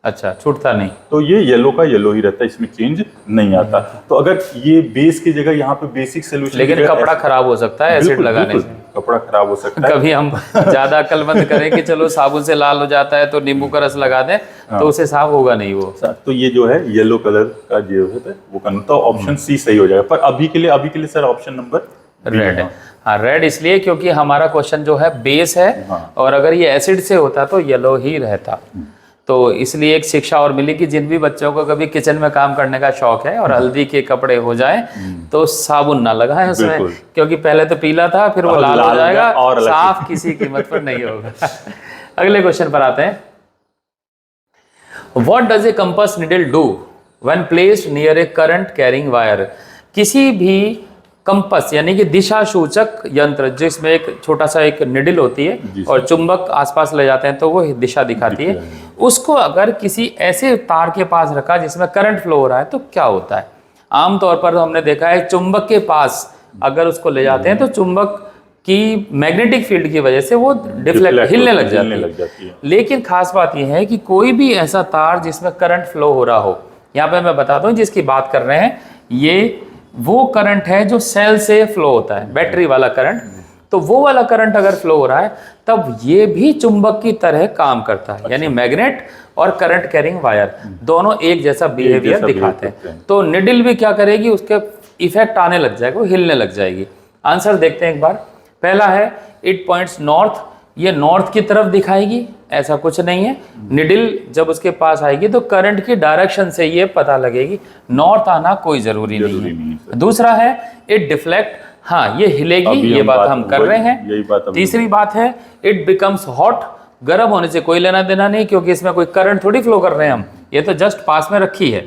अच्छा, छूटता नहीं, तो ये येलो का येलो ही रहता है, इसमें चेंज नहीं आता। तो अगर ये बेस की जगह यहाँ पे बेसिक सोल्यूशन, लेकिन कपड़ा खराब हो सकता है एसिड लगाने से, कपड़ा खराब हो सकता है। कभी हम ज्यादा अक्लमंद करें कि चलो साबुन से लाल हो जाता है तो नींबू का रस लगा दें, तो उसे साफ होगा नहीं वो। तो ये जो है येलो कलर का जो है वो करना, तो ऑप्शन सी सही हो जाएगा। पर अभी के लिए सर ऑप्शन नंबर रेड है। हाँ, रेड इसलिए क्योंकि हमारा क्वेश्चन जो है बेस है, और अगर ये एसिड से होता तो येलो ही रहता। तो इसलिए एक शिक्षा और मिली कि जिन भी बच्चों को कभी किचन में काम करने का शौक है और हल्दी के कपड़े हो जाए तो साबुन ना लगाएं उसमें, क्योंकि पहले तो पीला था, फिर वो लाल हो जाएगा और साफ किसी कीमत पर नहीं होगा। अगले क्वेश्चन पर आते हैं। What does a compass needle do when placed near A current carrying wire? किसी भी कंपास यानी कि दिशा सूचक यंत्र, जिसमें एक छोटा सा एक निडल होती है और चुंबक आसपास ले जाते हैं तो वो दिशा दिखाती है, उसको अगर किसी ऐसे तार के पास रखा जिसमें करंट फ्लो हो रहा है तो क्या होता है? आमतौर पर हमने देखा है चुंबक के पास अगर उसको ले जाते हैं तो चुंबक की मैग्नेटिक फील्ड की वजह से वो डिफ्लेक्ट हिलने लग जाती है। लेकिन खास बात यह है कि कोई भी ऐसा तार जिसमें करंट फ्लो हो रहा हो, यहाँ पे मैं बताता हूँ जिसकी बात कर रहे हैं, ये वो करंट है जो सेल से फ्लो होता है, बैटरी वाला करंट। तो वो वाला करंट अगर फ्लो हो रहा है तब ये भी चुंबक की तरह काम करता है। यानी मैग्नेट और करंट कैरिंग वायर दोनों एक जैसा बिहेवियर दिखाते हैं। तो निडल भी क्या करेगी, उसके इफेक्ट आने लग जाएगा, वो हिलने लग जाएगी। आंसर देखते हैं एक बार। पहला है इट पॉइंट्स नॉर्थ, ये नॉर्थ की तरफ दिखाएगी, ऐसा कुछ नहीं है। निडल जब उसके पास आएगी तो करंट की डायरेक्शन से ये पता लगेगी, नॉर्थ आना कोई जरूरी नहीं है। दूसरा है इट डिफ्लेक्ट, हाँ ये हिलेगी, ये बात हम कर रहे हैं। तीसरी बात है इट बिकम्स हॉट, गर्म होने से कोई लेना देना नहीं, क्योंकि इसमें कोई करंट थोड़ी फ्लो कर रहे हैं हम, ये तो जस्ट पास में रखी है।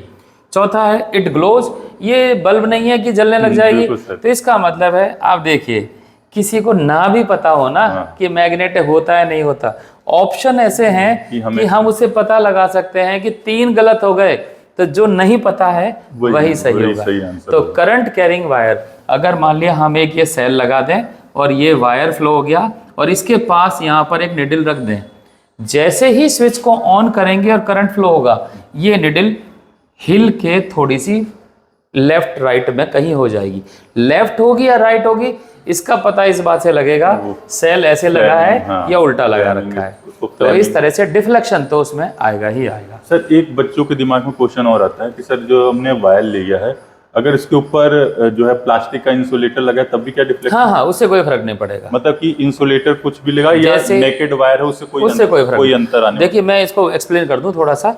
चौथा है इट ग्लोज, ये बल्ब नहीं है कि जलने लग जाएगी। तो इसका मतलब है, आप देखिए किसी को ना भी पता हो ना कि मैग्नेट होता है नहीं होता, ऑप्शन ऐसे हैं कि हम उसे पता लगा सकते हैं कि 3 गलत हो गए तो जो नहीं पता है वही सही होगा। तो करंट कैरिंग वायर, अगर मान लिया हम एक ये सेल लगा दें और ये वायर फ्लो हो गया और इसके पास यहाँ पर एक निडल रख दें, जैसे ही स्विच को ऑन करेंगे और करंट फ्लो होगा, ये निडल हिल के थोड़ी सी लेफ्ट राइट में कहीं हो जाएगी। लेफ्ट होगी या राइट होगी इसका पता इस बात से लगेगा सेल ऐसे लगा है हाँ, या उल्टा लगा रखा है। तो इस तरह से डिफ्लेक्शन तो उसमें आएगा ही आएगा। सर एक बच्चों के दिमाग में क्वेश्चन और आता है कि सर जो हमने वायर लिया है अगर इसके ऊपर जो है प्लास्टिक का इंसुलेटर लगा है तब भी क्या डिफ्लेक्शन? हाँ, उससे कोई फर्क नहीं पड़ेगा। मतलब कि इंसुलेटर कुछ भी लगा या नेकेड वायर है उससे कोई अंतर आने? देखिए मैं इसको एक्सप्लेन कर दूं थोड़ा सा।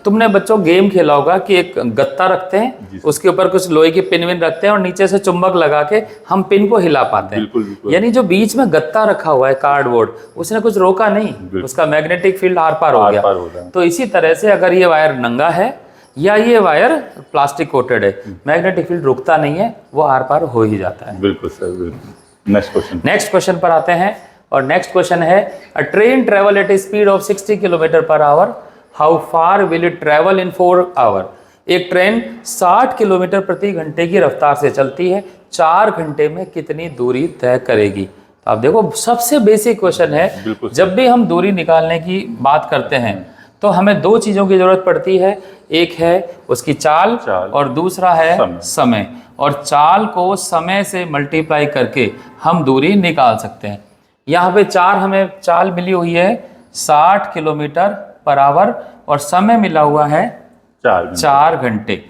तुमने बच्चों गेम खेला होगा कि एक गत्ता रखते हैं, उसके ऊपर कुछ लोहे की पिन विन रखते हैं और नीचे से चुंबक लगा के हम पिन को हिला पाते हैं। बिल्कुल। यानी जो बीच में गत्ता रखा हुआ है कार्डबोर्ड, उसने कुछ रोका नहीं, उसका मैग्नेटिक फील्ड आर पार हो गया। तो इसी तरह से अगर ये वायर नंगा है या ये वायर प्लास्टिक कोटेड है, मैग्नेटिक फील्ड रुकता नहीं है, वो आर पार हो ही जाता है। बिल्कुल सर, बिल्कुल। नेक्स्ट क्वेश्चन पर आते हैं और नेक्स्ट क्वेश्चन है a train travel at a speed of 60 kilometre per hour, how far will it travel in 4 hour? एक ट्रेन 60 किलोमीटर प्रति घंटे की रफ्तार से चलती है, 4 घंटे में कितनी दूरी तय करेगी? तो आप देखो सबसे बेसिक क्वेश्चन है। जब भी हम दूरी निकालने की बात करते हैं तो हमें 2 चीजों की जरूरत पड़ती है, एक है उसकी चाल और दूसरा है समय। और चाल को समय से मल्टीप्लाई करके हम दूरी निकाल सकते हैं। यहाँ पे हमें चाल मिली हुई है 60 किलोमीटर पर आवर और समय मिला हुआ है 4 घंटे।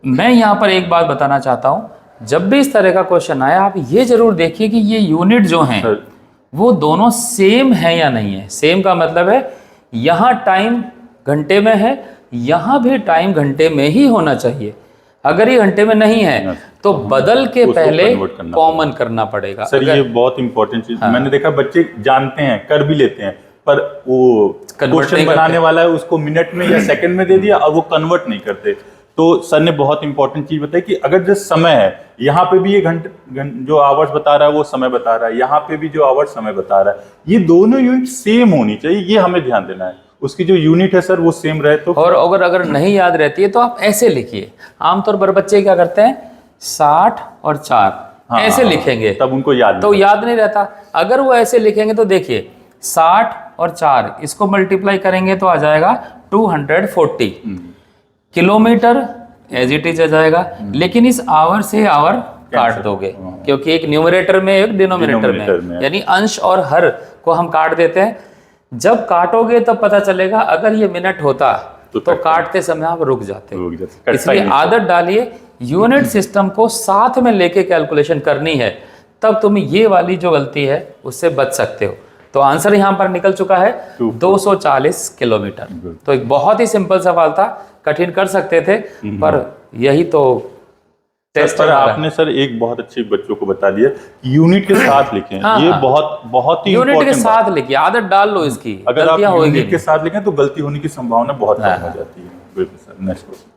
मैं यहाँ पर एक बात बताना चाहता हूँ, जब भी इस तरह का क्वेश्चन आया आप ये जरूर देखिए कि ये यूनिट जो हैं वो दोनों सेम है या नहीं है। सेम का मतलब है यहाँ टाइम घंटे में है, यहाँ भी टाइम घंटे में ही होना चाहिए। अगर ये घंटे में नहीं है तो बदल के पहले कॉमन करना पड़ेगा। सर ये बहुत इंपॉर्टेंट चीज मैंने देखा, बच्चे जानते हैं कर भी लेते हैं पर वो क्वेश्चन बनाने वाला है उसको मिनट में या सेकंड में दे दिया और वो कन्वर्ट नहीं करते। तो सर ने बहुत इंपॉर्टेंट चीज बताई कि अगर जो समय है यहाँ पे भी ये जो आवर्स बता रहा है वो समय बता रहा है, यहाँ पे भी जो आवर्स समय बता रहा है, ये दोनों यूनिट सेम होनी चाहिए, ये हमें ध्यान देना है। उसकी जो यूनिट है सर वो सेम रहे तो। और अगर नहीं याद रहती है तो आप ऐसे लिखिए। आमतौर पर बच्चे क्या करते हैं 60 और 4 ऐसे लिखेंगे, तब उनको याद नहीं रहता। अगर वो ऐसे लिखेंगे तो देखिए 60 और 4 इसको मल्टीप्लाई करेंगे तो आ जाएगा 240 किलोमीटर, एज इट इज आ जाएगा। लेकिन इस आवर से आवर काट दोगे क्योंकि एक न्यूमरेटर में एक डिनोमिनेटर में, यानी अंश और हर को हम काट देते हैं। जब काटोगे तब पता चलेगा, अगर ये मिनट होता तो काटते समय आप रुक जाते। इसलिए आदत डालिए, यूनिट सिस्टम को साथ में लेके कैलकुलेशन करनी है, तब तुम ये वाली जो गलती है उससे बच सकते हो। तो आंसर यहाँ पर निकल चुका है 240 किलोमीटर। तो एक बहुत ही सिंपल सवाल था, कठिन कर सकते थे पर यही तो टेस्ट पर आपने सर एक बहुत अच्छे बच्चों को बता दिया यूनिट के साथ लिखें। ये बहुत ही यूनिट के साथ लिखिए, आदत डाल लो इसकी। अगर आप यूनिट के साथ लिखें तो गलती होने की संभावना बहुत कम हो जाती है। बिल्कुल sir. Next question,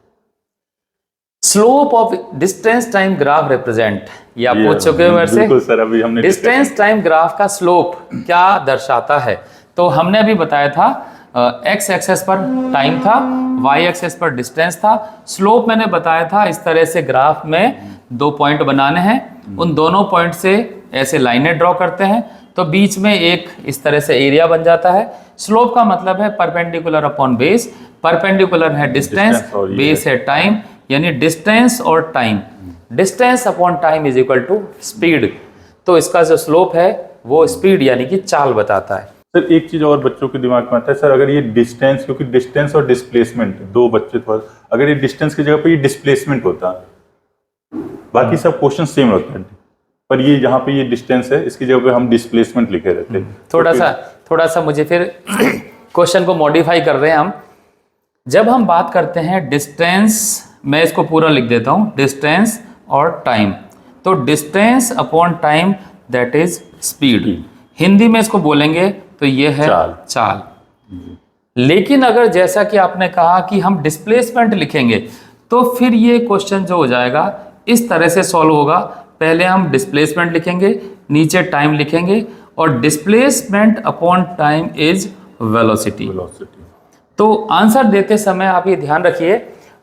slope of distance time graph represent, ये आप पूछ चुके हैं मेरे से। बिल्कुल सर, अभी हमने डिस्टेंस टाइम ग्राफ का स्लोप क्या दर्शाता है? तो हमने अभी बताया था एक्स एक्सेस पर टाइम था, वाई एक्सेस पर डिस्टेंस था। स्लोप मैंने बताया था इस तरह से ग्राफ में 2 पॉइंट बनाने हैं, उन दोनों पॉइंट से ऐसे लाइनें ड्रॉ करते हैं तो बीच में एक इस तरह से एरिया बन जाता है। स्लोप का मतलब है परपेंडिकुलर अपॉन बेस, परपेंडिकुलर है डिस्टेंस, बेस है टाइम, यानी डिस्टेंस और time, distance upon time is equal to speed. तो इसका जो स्लोप है वो स्पीड यानी कि चाल बताता है। सर एक चीज और बच्चों के दिमाग में आता है सर, अगर ये डिस्टेंस, क्योंकि डिस्टेंस और डिस्प्लेसमेंट दो बच्चे थोड़ा, अगर ये डिस्टेंस की जगह पर ये डिस्प्लेसमेंट होता, बाकी सब क्वेश्चन सेम होते हैं, पर ये जहाँ पे ये डिस्टेंस है इसकी जगह पे हम डिस्प्लेसमेंट लिखे रहते हैं। थोड़ा सा मुझे फिर क्वेश्चन को मॉडिफाई कर रहे हैं हम। जब हम बात करते हैं डिस्टेंस, मैं इसको पूरा लिख देता हूँ, डिस्टेंस और टाइम, तो distance upon time that is speed. Hindi में इसको बोलेंगे तो ये है चाल। लेकिन अगर जैसा कि आपने कहा कि हम डिस्प्लेसमेंट लिखेंगे तो फिर ये क्वेश्चन जो हो जाएगा इस तरह से सॉल्व होगा। पहले हम डिस्प्लेसमेंट लिखेंगे, नीचे टाइम लिखेंगे और displacement upon time is velocity. तो आंसर देते समय आप ये ध्यान रखिए,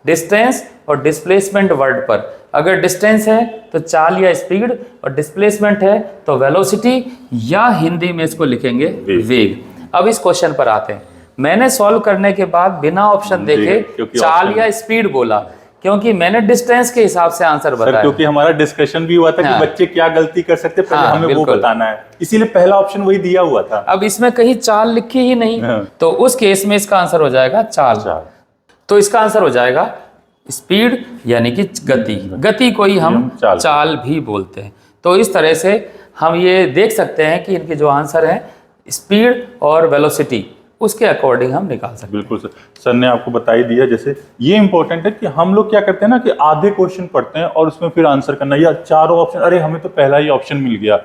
डिस्टेंस और डिस्प्लेसमेंट वर्ड पर, अगर डिस्टेंस है तो चाल या स्पीड और डिस्प्लेसमेंट है तो वेलोसिटी, या हिंदी में इसको लिखेंगे वेग। अब इस क्वेश्चन पर आते हैं। मैंने सॉल्व करने के बाद बिना ऑप्शन देखे चाल या स्पीड बोला, क्योंकि मैंने डिस्टेंस के हिसाब से आंसर सर बताया। क्योंकि हमारा डिस्कशन भी हुआ था हाँ। कि बच्चे क्या गलती कर सकते हैं, पहले हाँ, हमें वो बिल्कुल। बताना है, इसीलिए पहला ऑप्शन वही दिया हुआ था। अब इसमें कहीं चाल लिखी ही नहीं, हाँ। तो उस केस में इसका आंसर हो जाएगा चाल। चार। तो इसका आंसर हो जाएगा स्पीड यानी कि गति। गति को ही हम चाल चाल भी बोलते हैं। तो इस तरह से हम ये देख सकते हैं कि इनके जो आंसर है स्पीड और वेलोसिटी उसके अकॉर्डिंग हम निकाल सकते हैं। बिल्कुल सर, सर ने आपको बता ही दिया। जैसे ये इंपॉर्टेंट है कि हम लोग क्या करते हैं ना कि आधे क्वेश्चन पढ़ते हैं और उसमें फिर आंसर करना, या चारों ऑप्शन, अरे हमें तो पहला ही ऑप्शन मिल गया।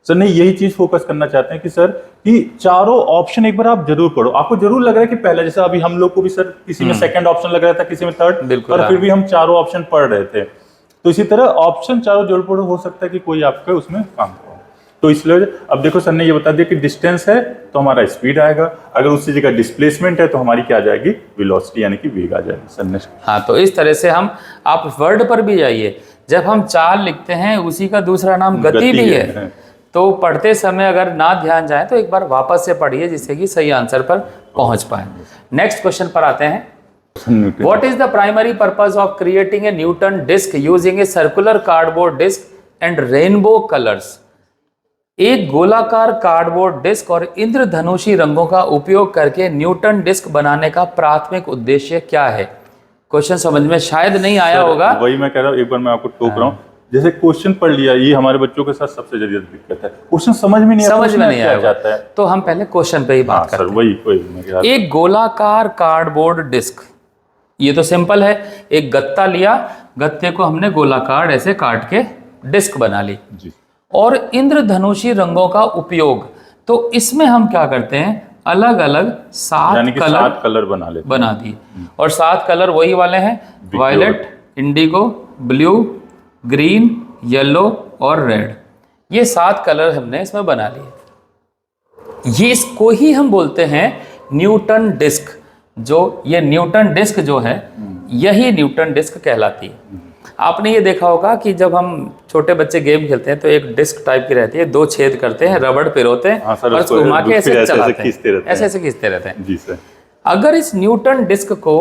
सर ने यही चीज फोकस करना चाहते हैं कि सर कि चारों ऑप्शन एक बार आप जरूर पढ़ो। आपको जरूर लग रहा है कि पहला, जैसे अभी हम लोग को भी सर किसी में सेकंड ऑप्शन लग रहा था, किसी में थर्ड, बिल्कुल, और फिर भी हम चारों ऑप्शन पढ़ रहे थे। तो इसी तरह ऑप्शन चारों जरूर पढ़ो, हो सकता है कि कोई आपका उसमें काम हो। तो इसलिए अब देखो सर ने ये बता दिया कि डिस्टेंस है तो हमारा स्पीड आएगा, अगर उसी जगह डिस्प्लेसमेंट है तो हमारी क्या आ जाएगी, वेलोसिटी यानी कि वेग आ जाएगी। सर ने हाँ, तो इस तरह से हम, आप वर्ड पर भी जाइए, जब हम चाल लिखते हैं उसी का दूसरा नाम गति भी है। तो पढ़ते समय अगर ना ध्यान जाए तो एक बार वापस से पढ़िए जिससे कि सही आंसर पर पहुंच पाए। नेक्स्ट क्वेश्चन पर आते हैं। What is the primary purpose of creating a Newton disc using a circular cardboard disc and rainbow colours? एक गोलाकार कार्डबोर्ड डिस्क और इंद्रधनुषी रंगों का उपयोग करके न्यूटन डिस्क बनाने का प्राथमिक उद्देश्य क्या है? क्वेश्चन समझ में शायद नहीं आया होगा। वही मैं कह रहा हूँ, एक बार मैं आपको टोक रहा हूँ। जैसे क्वेश्चन पढ़ लिया, ये हमारे बच्चों के साथ सबसे ज्यादा दिक्कत है, क्वेश्चन समझ में नहीं आया जाता है। तो हम पहले क्वेश्चन पे ही बात करते हैं। वही एक गोलाकार कार्डबोर्ड डिस्क, ये तो सिंपल है। एक गत्ता लिया, गत्ते को हमने गोलाकार ऐसे काट के डिस्क बना ली, जी। और इंद्रधनुषी रंगों का उपयोग, तो इसमें हम क्या करते हैं, अलग अलग सात कलर बना दिए। और 7 कलर वही वाले हैं, violet, indigo, blue, green, yellow और रेड। ये 7 कलर हमने इसमें बना लिए। ये इसको ही हम बोलते हैं न्यूटन डिस्क। जो ये न्यूटन डिस्क जो है, यही न्यूटन डिस्क कहलाती है। आपने ये देखा होगा कि जब हम छोटे बच्चे गेम खेलते हैं तो एक डिस्क टाइप की रहती है, 2 छेद करते हैं, रबड़ पिरोते हैं और उसको घुमा के ऐसे चलाते हैं, ऐसे खींचते रहते हैं। जी सर। अगर इस न्यूटन डिस्क को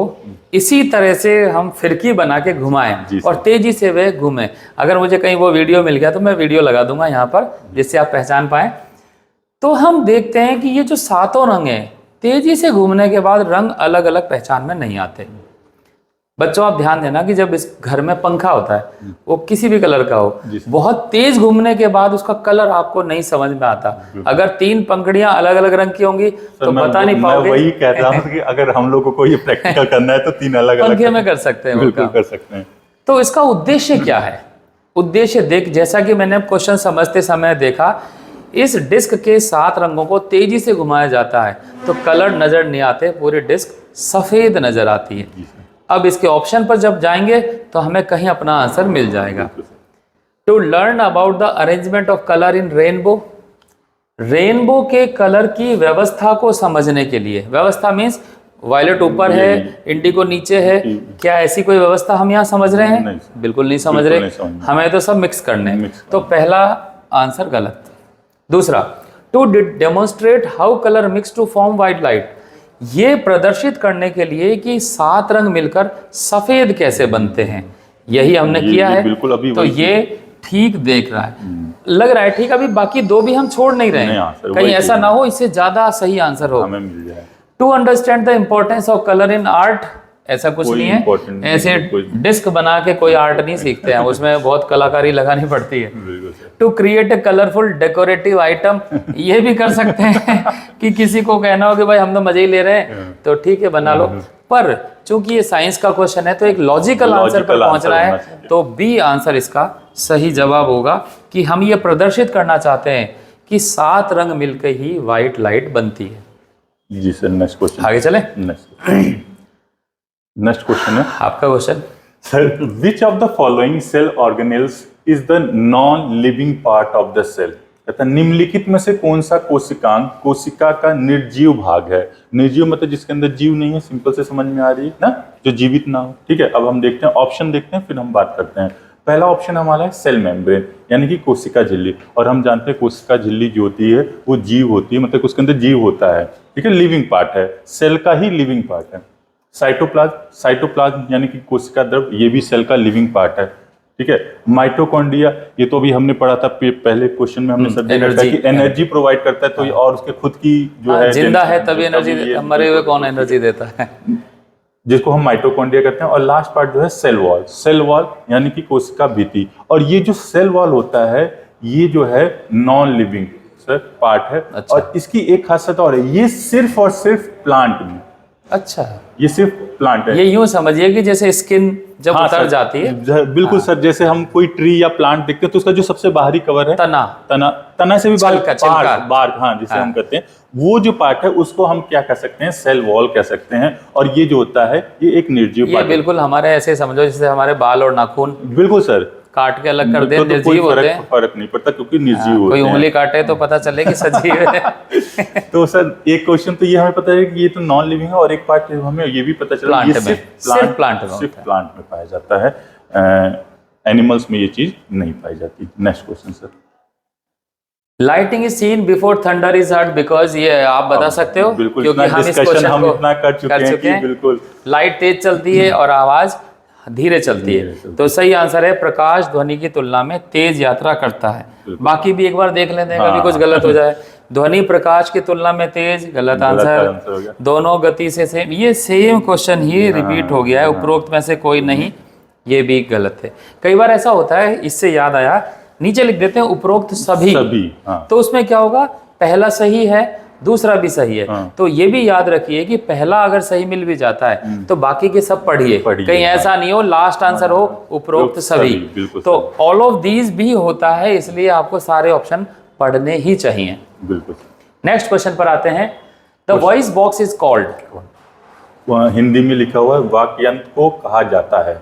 इसी तरह से हम फिरकी बना के घुमाएं और तेजी से वह घूमे, अगर मुझे कहीं वो वीडियो मिल गया तो मैं वीडियो लगा दूंगा यहाँ पर जिससे आप पहचान पाएं, तो हम देखते हैं कि ये जो 7 रंग हैं, तेजी से घूमने के बाद रंग अलग अलग पहचान में नहीं आते। बच्चों आप ध्यान देना कि जब इस घर में पंखा होता है, वो किसी भी कलर का हो, बहुत तेज घूमने के बाद उसका कलर आपको नहीं समझ में आता। अगर 3 पंखुड़ियां अलग अलग रंग की होंगी तो बता नहीं पाओगे। मैं वही कह रहा हूं कि अगर हम लोगों को ये प्रैक्टिकल करना है तो 3 अलग अलग पंखे में कर सकते हैं, बिल्कुल कर सकते हैं। तो इसका उद्देश्य क्या है? उद्देश्य देख, जैसा कि मैंने क्वेश्चन समझते समय देखा, इस डिस्क के 7 रंगों को तेजी से घुमाया जाता है तो कलर नजर नहीं आते, पूरी डिस्क सफेद नजर आती है। अब इसके ऑप्शन पर जब जाएंगे तो हमें कहीं अपना आंसर मिल जाएगा। To learn about the arrangement of colour in rainbow, rainbow के कलर की व्यवस्था को समझने के लिए, व्यवस्था मीन्स वायलेट ऊपर है, इंडिगो नीचे है, क्या ऐसी कोई व्यवस्था हम यहाँ समझ रहे हैं? बिल्कुल नहीं समझ रहे, हमें तो सब मिक्स करने हैं। तो पहला आंसर गलत। दूसरा, to demonstrate how colour mix to form white light, ये प्रदर्शित करने के लिए कि 7 रंग मिलकर सफेद कैसे बनते हैं, यही हमने किया है। बिल्कुल अभी तो ये ठीक देख रहा है, लग रहा है ठीक। अभी बाकी 2 भी हम छोड़ नहीं रहे हैं, कहीं ऐसा ना हो इससे ज्यादा सही आंसर हो। हमें मिल जाए। To understand the importance of colour in art, ऐसा कुछ नहीं है, ऐसे डिस्क बना के कोई आर्ट नहीं सीखते हैं, उसमें बहुत कलाकारी लगानी पड़ती है। To create a colourful decorative item, ये भी कर सकते हैं कि किसी को कहना हो कि भाई हम तो मजे ही ले रहे हैं तो ठीक है बना लो, पर चूंकि ये साइंस का क्वेश्चन है तो एक लॉजिकल आंसर पर पहुंचना है, तो बी आंसर इसका सही जवाब होगा कि हम ये प्रदर्शित करना चाहते हैं कि 7 रंग मिलकर ही व्हाइट लाइट बनती है। जी सर, नेक्स्ट क्वेश्चन आगे चले। नेक्स्ट क्वेश्चन है आपका question. Sir, which of the following cell organelles is the non living part of the cell, कहता निम्नलिखित में से कौन सा कोशिकांग कोशिका का निर्जीव भाग है? निर्जीव मतलब जिसके अंदर जीव नहीं है, सिंपल से समझ में आ रही है ना, जो जीवित ना हो। ठीक है, अब हम देखते हैं ऑप्शन, देखते हैं फिर हम बात करते हैं। पहला ऑप्शन हमारा है सेल मेम्ब्रेन यानी कि कोशिका झिल्ली, और हम जानते हैं कोशिका झिल्ली जो होती है वो जीव होती है, मतलब उसके अंदर जीव होता है। ठीक है, लिविंग पार्ट है, सेल का ही लिविंग पार्ट है। साइटोप्लाज्म यानी कि कोशिका द्रव्य, ये भी सेल का लिविंग पार्ट है, ठीक है। माइटोकॉन्ड्रिया, ये तो अभी हमने पढ़ा था पहले क्वेश्चन में, हमने सब देखा था कि एनर्जी प्रोवाइड करता है, तो ये और उसके खुद की जो है जिंदा है तभी एनर्जी, मरे हुए कौन एनर्जी देता है, जिसको हम माइटोकॉन्ड्रिया कहते हैं। और लास्ट पार्ट जो है सेल वॉल यानी कि कोशिका भित्ति। और ये जो सेल वॉल होता है ये जो है नॉन लिविंग पार्ट है। अच्छा। और इसकी एक खासियत और है, ये सिर्फ और सिर्फ प्लांट में, अच्छा, ये सिर्फ प्लांट है। ये यूं समझिए कि जैसे स्किन जब उतर जाती है, बिल्कुल सर, जैसे हम कोई ट्री या प्लांट देखते हैं तो उसका जो सबसे बाहरी कवर है, तना से भी बार्क, हाँ, जिसे हम कहते हैं, वो जो पार्ट है उसको हम क्या कह सकते हैं, सेल वॉल कह सकते हैं। और ये जो होता है ये एक निर्जीव पार्ट है। बिल्कुल हमारे ऐसे समझो जैसे हमारे बाल और नाखून, बिल्कुल सर, काट के अलग कर दे, तो निर्जीव होते हैं, फर्क नहीं पड़ता क्योंकि निर्जीव होते कोई हैं। उंगली काटे तो पता चले कि सजीव है। तो सर एक क्वेश्चन तो ये हमें पता है कि ये तो नॉन लिविंग है, और एक पार्ट हमें ये भी पता चला ये सिर्फ प्लांट में पाया जाता है, एनिमल्स में ये चीज नहीं पाई जाती। Next question sir. Lighting is seen before thunder is heard because, ये आप बता सकते हो? बिल्कुल, क्योंकि हम इस क्वेश्चन हम इतना कर चुके हैं कि बिल्कुल लाइट तेज चलती है और आवाज धीरे चलती है। तो सही आंसर है प्रकाश ध्वनि की तुलना में तेज यात्रा करता है। बाकी भी एक बार देख लेते हैं, कभी कुछ गलत हो जाए। ध्वनि प्रकाश की तुलना में तेज, गलत आंसर। दोनों गति से सेम, ये सेम क्वेश्चन ही रिपीट हो गया है, उपरोक्त में से कोई नहीं, ये भी गलत है। कई बार ऐसा होता है, इससे याद आया, नीचे लिख देते हैं उपरोक्त सभी, तो उसमें क्या होगा, पहला सही है दूसरा भी सही है। तो ये भी याद रखिए कि पहला अगर सही मिल भी जाता है तो बाकी के सब पढ़िए, कहीं ऐसा नहीं हो लास्ट आंसर हो उपरोक्त सभी। तो ऑल ऑफ दीज भी होता है, इसलिए आपको सारे ऑप्शन पढ़ने ही चाहिए। बिल्कुल। नेक्स्ट क्वेश्चन पर आते हैं। The voice box is called, Hindi में लिखा हुआ है वाक्यंत्र को कहा जाता है।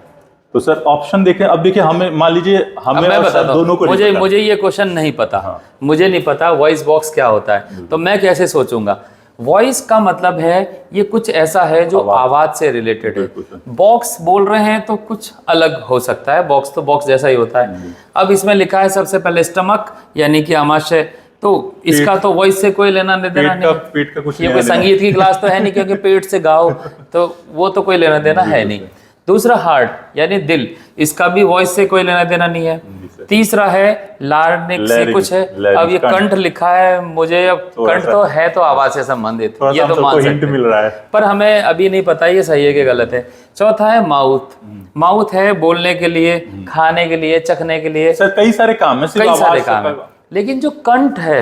तो सर ऑप्शन देखें, अब देखिए हमें, मान लीजिए हमें दोनों को मुझे ये क्वेश्चन नहीं पता, मुझे नहीं पता वॉइस बॉक्स क्या होता है, तो मैं कैसे सोचूंगा। वॉइस का मतलब है ये कुछ ऐसा है जो आवाज से रिलेटेड है। बॉक्स बोल रहे हैं तो कुछ अलग हो सकता है, बॉक्स तो बॉक्स जैसा ही होता है। अब इसमें लिखा है सबसे पहले स्टमक यानी कि आमाशय, तो इसका तो वॉइस से कोई लेना देना नहीं, पेट का कुछ, ये कोई संगीत की क्लास तो है नहीं, क्योंकि पेट से गाओ तो वो तो कोई लेना देना है नहीं। दूसरा हार्ट यानी दिल, इसका भी वॉइस से कोई लेना देना नहीं है। तीसरा है लार्निक्स से कुछ है, अब ये कंठ लिखा है, मुझे अब कंठ तो है तो आवाज से संबंधित, ये तो मान सकते मिल रहा है, पर हमें अभी नहीं पता ये सही है कि गलत है। चौथा है माउथ, माउथ है बोलने के लिए, खाने के लिए, चखने के लिए, सर कई सारे काम है, कई सारे काम है। लेकिन जो कंठ है,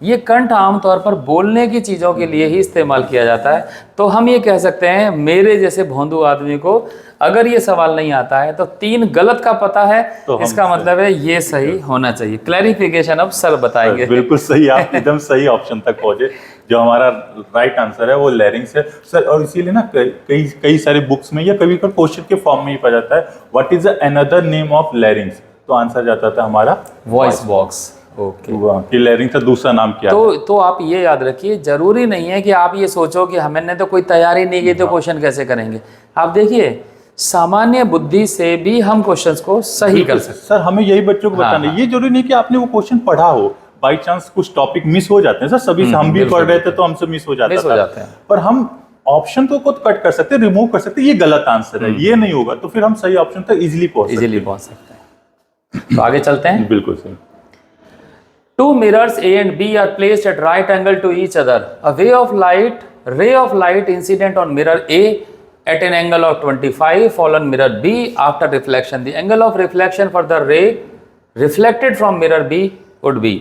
ये कंठ आमतौर पर बोलने की चीजों के लिए ही इस्तेमाल किया जाता है। तो हम ये कह सकते हैं मेरे जैसे भोंदू आदमी को अगर ये सवाल नहीं आता है तो 3 गलत का पता है, तो इसका मतलब है ये सही होना चाहिए। क्लैरिफिकेशन अब सर बताएंगे। बिल्कुल सही, आप एकदम सही ऑप्शन तक पहुंचे। जो हमारा राइट आंसर है वो लैरिंग्स है सर। और इसीलिए ना कई सारे बुक्स में या कभी क्वेश्चन के फॉर्म में ही पा जाता है what is another name of लैरिंग्स, तो आंसर जाता था हमारा वॉइस बॉक्स। ओके, कि लैरिंग्स का दूसरा नाम क्या है। तो आप ये याद रखिए, जरूरी नहीं है कि आप ये सोचो कि हमने तो कोई तैयारी नहीं की तो क्वेश्चन कैसे करेंगे। आप देखिए सामान्य बुद्धि से भी हम क्वेश्चंस को सही कर सकते हैं। सर हमें यही बच्चों को बताना है, ये जरूरी नहीं कि आपने वो क्वेश्चन पढ़ा हो, बाई चांस कुछ टॉपिक मिस हो जाते हैं सर, सभी से हम भी पढ़ रहे थे तो हमसे मिस हो जाता था, पर हम ऑप्शन तो खुद कट कर सकते हैं, रिमूव कर सकते हैं, ये गलत आंसर है, ये नहीं होगा, तो फिर हम सही ऑप्शन तक इजीली पहुंच सकते हैं। तो आगे चलते हैं। बिल्कुल सही। Two mirrors A and B are placed at right angle to each other. A ray of light incident on mirror A at an angle of 25 fall on mirror B after reflection. The angle of reflection for the ray reflected from mirror B would be.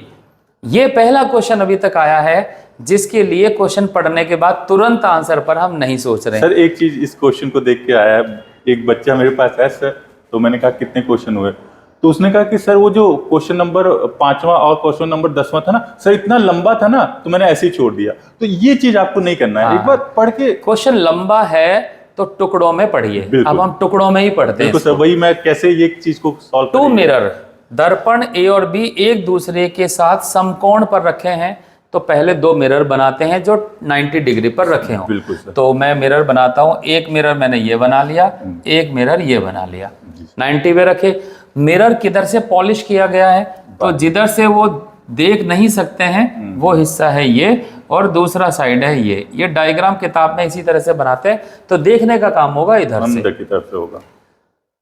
ये पहला question अभी तक आया है जिसके लिए question पढ़ने के बाद तुरंत आंसर पर हम नहीं सोच रहे हैं। सर एक चीज इस क्वेश्चन को देख के आया है, एक बच्चा मेरे पास है सर, तो मैंने कहा कितने क्वेश्चन हुए, तो उसने कहा कि सर वो जो क्वेश्चन नंबर 5वां और क्वेश्चन नंबर 10वां था ना सर, इतना लंबा था ना तो मैंने ऐसे ही छोड़ दिया। तो ये चीज आपको नहीं करना है, एक बार पढ़ के। क्वेश्चन लंबा है तो टुकड़ों में पढ़िए, अब हम टुकड़ों में ही पढ़ते हैं। सर वही मैं कैसे ये चीज को सॉल्व। 2 मिरर, दर्पण A और B एक दूसरे के साथ समकोण पर रखे हैं, तो पहले 2 मिरर बनाते हैं जो 90 डिग्री पर रखे हों। बिल्कुल सर। तो मैं मिरर बनाता हूं, एक मिरर मैंने ये बना लिया, एक मिरर ये बना लिया, 90 पे रखे। मिरर किधर से पॉलिश किया गया है, तो जिधर से वो देख नहीं सकते हैं वो हिस्सा है ये, और दूसरा साइड है ये डायग्राम किताब में इसी तरह से बनाते हैं, तो देखने का काम होगा इधर से, अंदर की तरफ से होगा।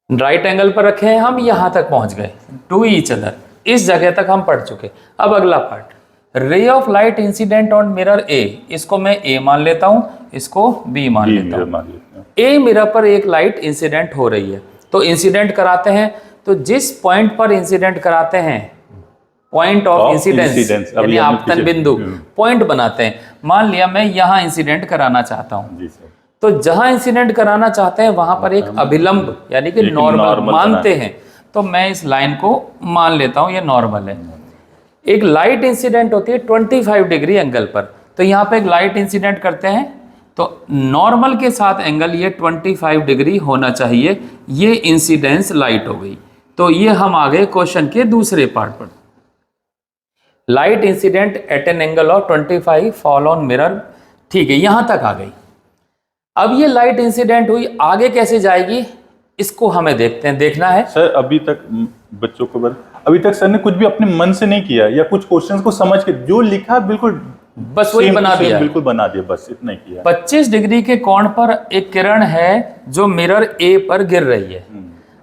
राइट एंगल पर रखे हैं हम, यहां तक पहुंच गए, टू ईच अदर, इस जगह तक हम पढ़ चुके। अब अगला part, ray of light incident on mirror A, इसको मैं ए मान लेता हूं, इसको बी मान लेता हूं। ए मिरर पर एक लाइट इंसिडेंट हो रही है, तो इंसिडेंट कराते हैं, तो जिस पॉइंट पर इंसिडेंट कराते हैं, पॉइंट ऑफ इंसिडेंस यानी आपतन बिंदु, पॉइंट बनाते हैं। मान लिया मैं यहां इंसिडेंट कराना चाहता हूं, तो जहां इंसिडेंट कराना चाहते हैं वहां पर एक अभिलंब यानी कि नॉर्मल मानते हैं, तो मैं इस लाइन को मान लेता हूं, ये नॉर्मल है। एक लाइट इंसिडेंट होती है 25 डिग्री एंगल पर, तो यहाँ पे एक लाइट इंसिडेंट करते हैं, तो नॉर्मल के साथ एंगल ये 25 डिग्री होना चाहिए, ये इंसिडेंस लाइट हो गई। तो ये हम आ गए क्वेश्चन के दूसरे पार्ट पर। Light incident at an angle of 25 fall on mirror, ठीक है, यहां तक आ गई। अब ये लाइट इंसिडेंट हुई, आगे कैसे जाएगी इसको हमें देखना है। सर अभी तक बच्चों को अभी तक सर ने कुछ भी अपने मन से नहीं किया, या कुछ क्वेश्चंस को समझ के जो लिखा बिल्कुल बस वही बना दिया, बिल्कुल बना दिया, बस इतना ही किया। 25 डिग्री के कोण पर एक किरण है जो मिरर ए पर गिर रही है,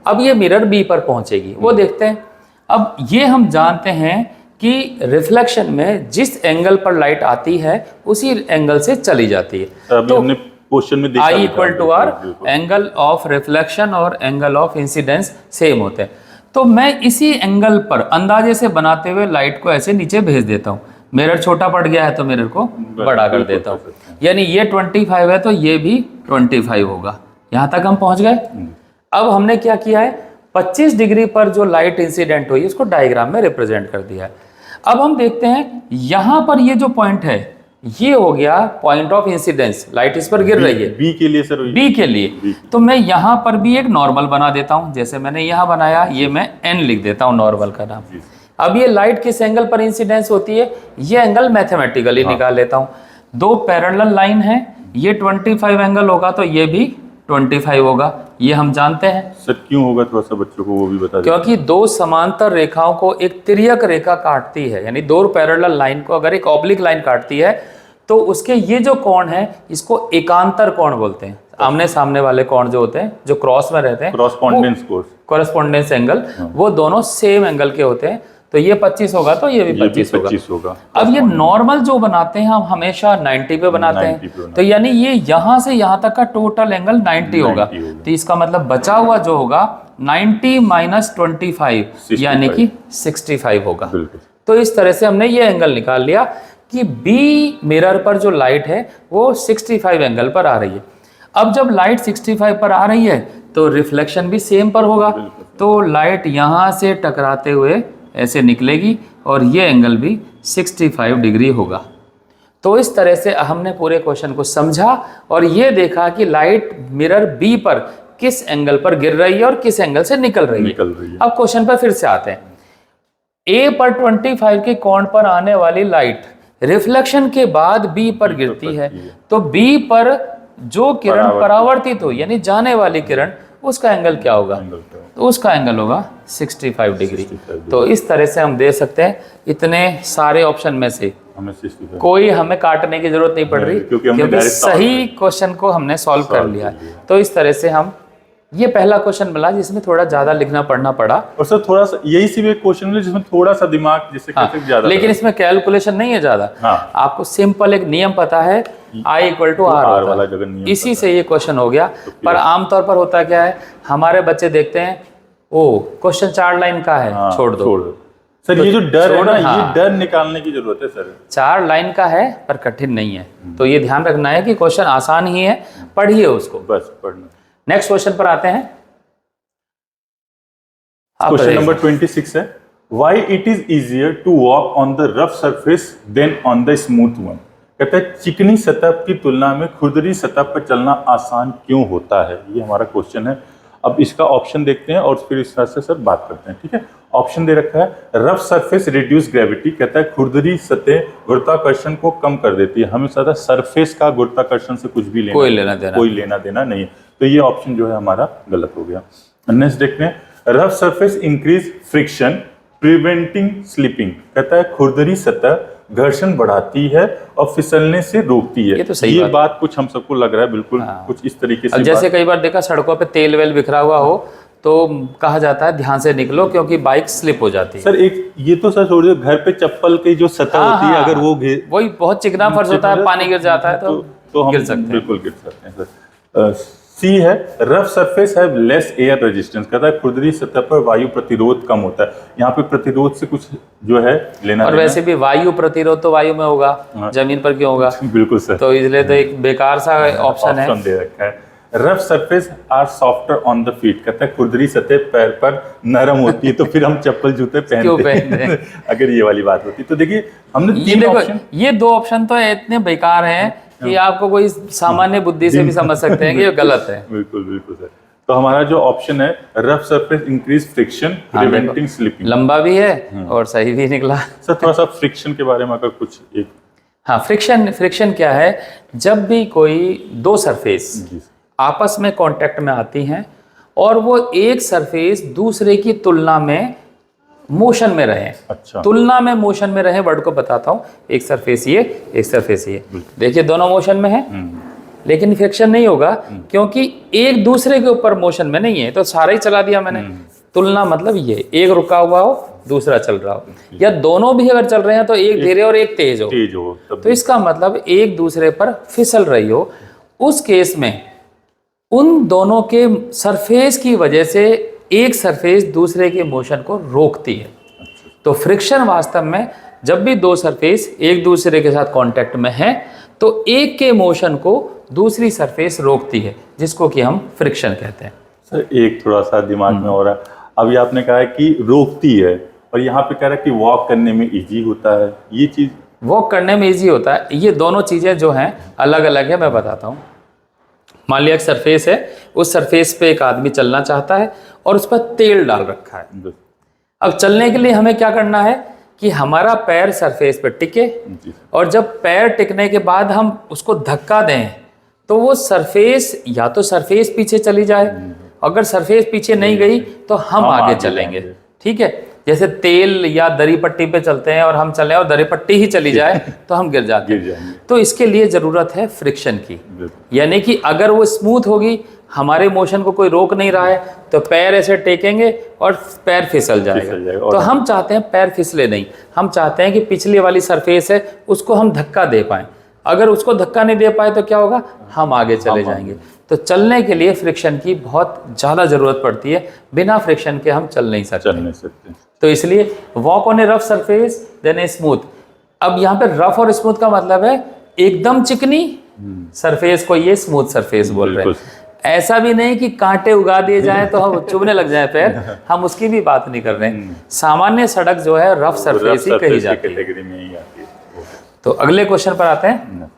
अब ये मिरर बी पर पहुंचेगी, वो देखते हैं। अब ये हम जानते हैं कि रिफ्लेक्शन में जिस एंगल पर लाइट आती है उसी एंगल से चली जाती है। तो हमने क्वेश्चन में i equal to r, angle of reflection और एंगल ऑफ इंसिडेंस सेम होते हैं। तो मैं इसी एंगल पर अंदाजे से बनाते हुए लाइट को ऐसे नीचे भेज देता हूँ। मिरर छोटा पड़ गया है तो मिरर को बड़ा कर देता हूँ, यानी ये 25 है तो ये भी 25 होगा। यहाँ तक हम पहुँच गए। अब हमने क्या किया है, 25 डिग्री पर जो लाइट इंसिडेंट हुई उसको डायग्राम में रिप्रेजेंट कर दिया है। अब हम देखते हैं यहाँ पर ये जो पॉइंट है ये हो गया पॉइंट ऑफ इंसिडेंस, लाइट इस पर गिर रही है बी के लिए सर, बी के लिए। तो मैं यहाँ पर भी एक नॉर्मल बना देता हूँ, जैसे मैंने यहाँ बनाया, ये मैं एन लिख देता हूँ नॉर्मल का नाम। अब ये लाइट किस एंगल पर इंसिडेंस होती है, ये एंगल मैथमेटिकली निकाल लेता हूँ। दो पैरेलल लाइन है, ये 25 एंगल होगा तो ये भी 25 होगा, ये हम जानते हैं। सर क्यों होगा, थोड़ा सा बच्चों को वो भी बता दें। क्योंकि दो समांतर रेखाओं को एक तिर्यक रेखा काटती है, यानी दो पैरेलल लाइन को अगर एक ऑब्लिक लाइन काटती है तो उसके ये जो कोण है इसको एकांतर कोण बोलते हैं। आमने सामने वाले कोण जो होते हैं, जो क्रॉस में रहते हैं, कॉरेस्पॉन्डेंस एंगल, वो दोनों सेम एंगल के होते हैं। तो ये 25 होगा तो ये भी 25 होगा। अब ये नॉर्मल जो बनाते हैं हम हमेशा 90 पे बनाते हैं, तो यानी ये यहाँ से यहाँ तक का टोटल एंगल 90 होगा। तो इसका मतलब बचा हुआ जो होगा 90 माइनस 25 यानी कि 65 होगा। तो इस तरह से हमने ये एंगल निकाल लिया कि बी मिरर पर जो लाइट है वो 65 एंगल पर आ रही है। अब जब लाइट 65 पर आ रही है तो रिफ्लेक्शन भी सेम पर होगा, तो लाइट यहाँ से टकराते हुए ऐसे निकलेगी और ये एंगल भी 65 डिग्री होगा। तो इस तरह से हमने पूरे क्वेश्चन को समझा और ये देखा कि लाइट मिरर बी पर किस एंगल पर गिर रही है और किस एंगल से निकल रही है। अब क्वेश्चन पर फिर से आते हैं। ए पर 25 के कोण पर आने वाली लाइट रिफ्लेक्शन के बाद बी पर गिरती है, तो बी पर जो किरण परावर्तित हो यानी जाने वाली किरण, उसका एंगल क्या होगा, तो उसका एंगल होगा 65 डिग्री। तो इस तरह से हम दे सकते हैं। इतने सारे ऑप्शन में से कोई हमें काटने की जरूरत नहीं पड़ रही, क्योंकि सही क्वेश्चन को हमने सॉल्व कर लिया। तो इस तरह से हम, ये पहला क्वेश्चन मिला जिसमें थोड़ा ज्यादा लिखना पढ़ना पड़ा, और सर थोड़ा सा यही सी एक क्वेश्चन है जिसमें थोड़ा सा दिमाग जिससे ज्यादा, लेकिन इसमें कैलकुलेशन नहीं है ज्यादा। आपको सिंपल एक नियम पता है, I इक्वल टू आर वाला, इसी से ये क्वेश्चन हो गया। पर आमतौर पर होता क्या है, हमारे बच्चे देखते हैं ओ क्वेश्चन 4 लाइन का है, छोड़ दो सर। ये जो डर है ना, ये डर निकालने की जरूरत है सर। 4 लाइन का है पर कठिन नहीं है, तो ये ध्यान रखना है कि क्वेश्चन आसान ही है, पढ़िए उसको, बस पढ़ना। नेक्स्ट क्वेश्चन पर आते हैं। क्वेश्चन नंबर 26 है, why it is easier to walk on the rough surface than on the smooth one. कहता है चिकनी सतह की तुलना में खुरदरी सतह पर चलना आसान क्यों होता है, ये हमारा क्वेश्चन है। अब इसका ऑप्शन देखते हैं और फिर इस तरह से सर बात करते हैं, ठीक है। ऑप्शन दे रखा है, रफ सरफेस रिड्यूस ग्रेविटी, कहता है खुरदरी सतह गुरुत्वाकर्षण को कम कर देती है। हमें ज्यादा सरफेस का गुरुत्वाकर्षण से कुछ भी कोई लेना देना नहीं है, तो ये ऑप्शन जो है हमारा गलत हो गया। नेक्स्ट देखते हैं, rough surface increase friction preventing slipping, कहता है खुरदरी सतह घर्षण बढ़ाती है और फिसलने से रोकती है। ये तो सही ये बात बात कुछ हम सबको लग रहा है बिल्कुल कुछ इस तरीके अब से जैसे कई बार देखा सड़कों पे तेल वेल बिखरा हुआ हो तो कहा जाता है ध्यान से निकलो क्योंकि बाइक स्लिप हो जाती है। सर एक ये तो सर छोड़ दो, घर पे चप्पल की जो सतह होती है अगर वो वही बहुत चिकना फर्श होता है, पानी गिर जाता है तो हम गिर सकते हैं। बिल्कुल गिर सकते हैं सर। सी है रफ सरफेस है लेस एयर रेजिस्टेंस, कहता है खुरदरी सतह पर वायु प्रतिरोध कम होता है। यहाँ पे प्रतिरोध से कुछ जो है लेना और वैसे भी वायु प्रतिरोध तो वायु में होगा, जमीन पर क्यों होगा? बिल्कुल सर, तो इसलिए तो एक बेकार सा ऑप्शन है। दे रखा है। Rough surface are softer on the feet, कहता है खुरदरी सतह पैर पर नरम होती है तो फिर हम चप्पल जूते पहनते हैं अगर ये वाली बात होती तो। देखिए हमने तीन ऑप्शन, ये दो ऑप्शन तो इतने बेकार हैं कि आपको कोई सामान्य बुद्धि से भी समझ सकते हैं कि ये गलत है। बिल्कुल बिल्कुल सर। तो हमारा जो ऑप्शन है rough surface increase friction preventing slipping, लंबा भी है और सही भी निकला। सर थोड़ा सा फ्रिक्शन के बारे में अगर कुछ एक। हाँ, फ्रिक्शन क्या है? जब भी कोई दो सरफेस आपस में कांटेक्ट में आती हैं और वो एक सरफेस दूसरे की तुलना में मोशन में रहे। अच्छा, तुलना में मोशन में रहे, वर्ड को बताता हूँ। एक सरफेस ये, एक सरफेस ये, देखिए दोनों मोशन में है लेकिन फ्रिक्शन नहीं होगा क्योंकि एक दूसरे के ऊपर मोशन में नहीं है। तो सारा ही चला दिया मैंने। तुलना मतलब ये एक रुका हुआ हो दूसरा चल रहा हो, या दोनों भी अगर चल रहे हैं तो एक धीरे और एक तेज हो तो इसका मतलब एक दूसरे पर फिसल रही हो। उस केस में उन दोनों के सरफेस की वजह से एक सरफेस दूसरे के मोशन को रोकती है। तो फ्रिक्शन वास्तव में जब भी दो सरफेस एक दूसरे के साथ कांटेक्ट में है तो एक के मोशन को दूसरी सरफेस रोकती है, जिसको कि हम फ्रिक्शन कहते हैं। सर एक थोड़ा सा दिमाग में हो रहा है, अभी आपने कहा है कि रोकती है और यहाँ पे कह रहा है कि वॉक करने में इजी होता है। ये चीज वॉक करने में इजी होता है, ये दोनों चीजें जो हैं अलग अलग है। मैं बताता हूँ। मान लिया एक सरफेस है, उस सरफेस पे एक आदमी चलना चाहता है और उस पर तेल डाल रखा है। अब चलने के लिए हमें क्या करना है कि हमारा पैर सरफेस पे टिके और जब पैर टिकने के बाद हम उसको धक्का दें तो वो सरफेस या तो सरफेस पीछे चली जाए, अगर सरफेस पीछे नहीं गई तो हम आगे चलेंगे। ठीक है, जैसे तेल या दरी पट्टी पे चलते हैं और हम चलें और दरी पट्टी ही चली जाए तो हम गिर जाते हैं। तो इसके लिए जरूरत है फ्रिक्शन की, यानी कि अगर वो स्मूथ होगी, हमारे मोशन को कोई रोक नहीं रहा है तो पैर ऐसे टेकेंगे और पैर फिसल जाएगा। तो हम चाहते हैं पैर फिसले नहीं, हम चाहते हैं कि पिछली वाली सरफेस है उसको हम धक्का दे पाएं। अगर उसको धक्का नहीं दे पाए तो क्या होगा, हम आगे चले जाएंगे। तो चलने के लिए फ्रिक्शन की बहुत ज़्यादा ज़रूरत पड़ती है, बिना फ्रिक्शन के हम चल नहीं सकते। तो इसलिए walk on a rough surface than a smooth. अब यहाँ पे रफ और स्मूथ का मतलब है एकदम चिकनी सरफेस को ये स्मूथ सरफेस बोल रहे हैं। ऐसा भी नहीं कि कांटे उगा दिए जाएं तो हम चुभने लग जाए पैर, हम उसकी भी बात नहीं कर रहे हैं। सामान्य सड़क जो है रफ सरफेस ही कही जाती है। तो अगले क्वेश्चन पर आते हैं।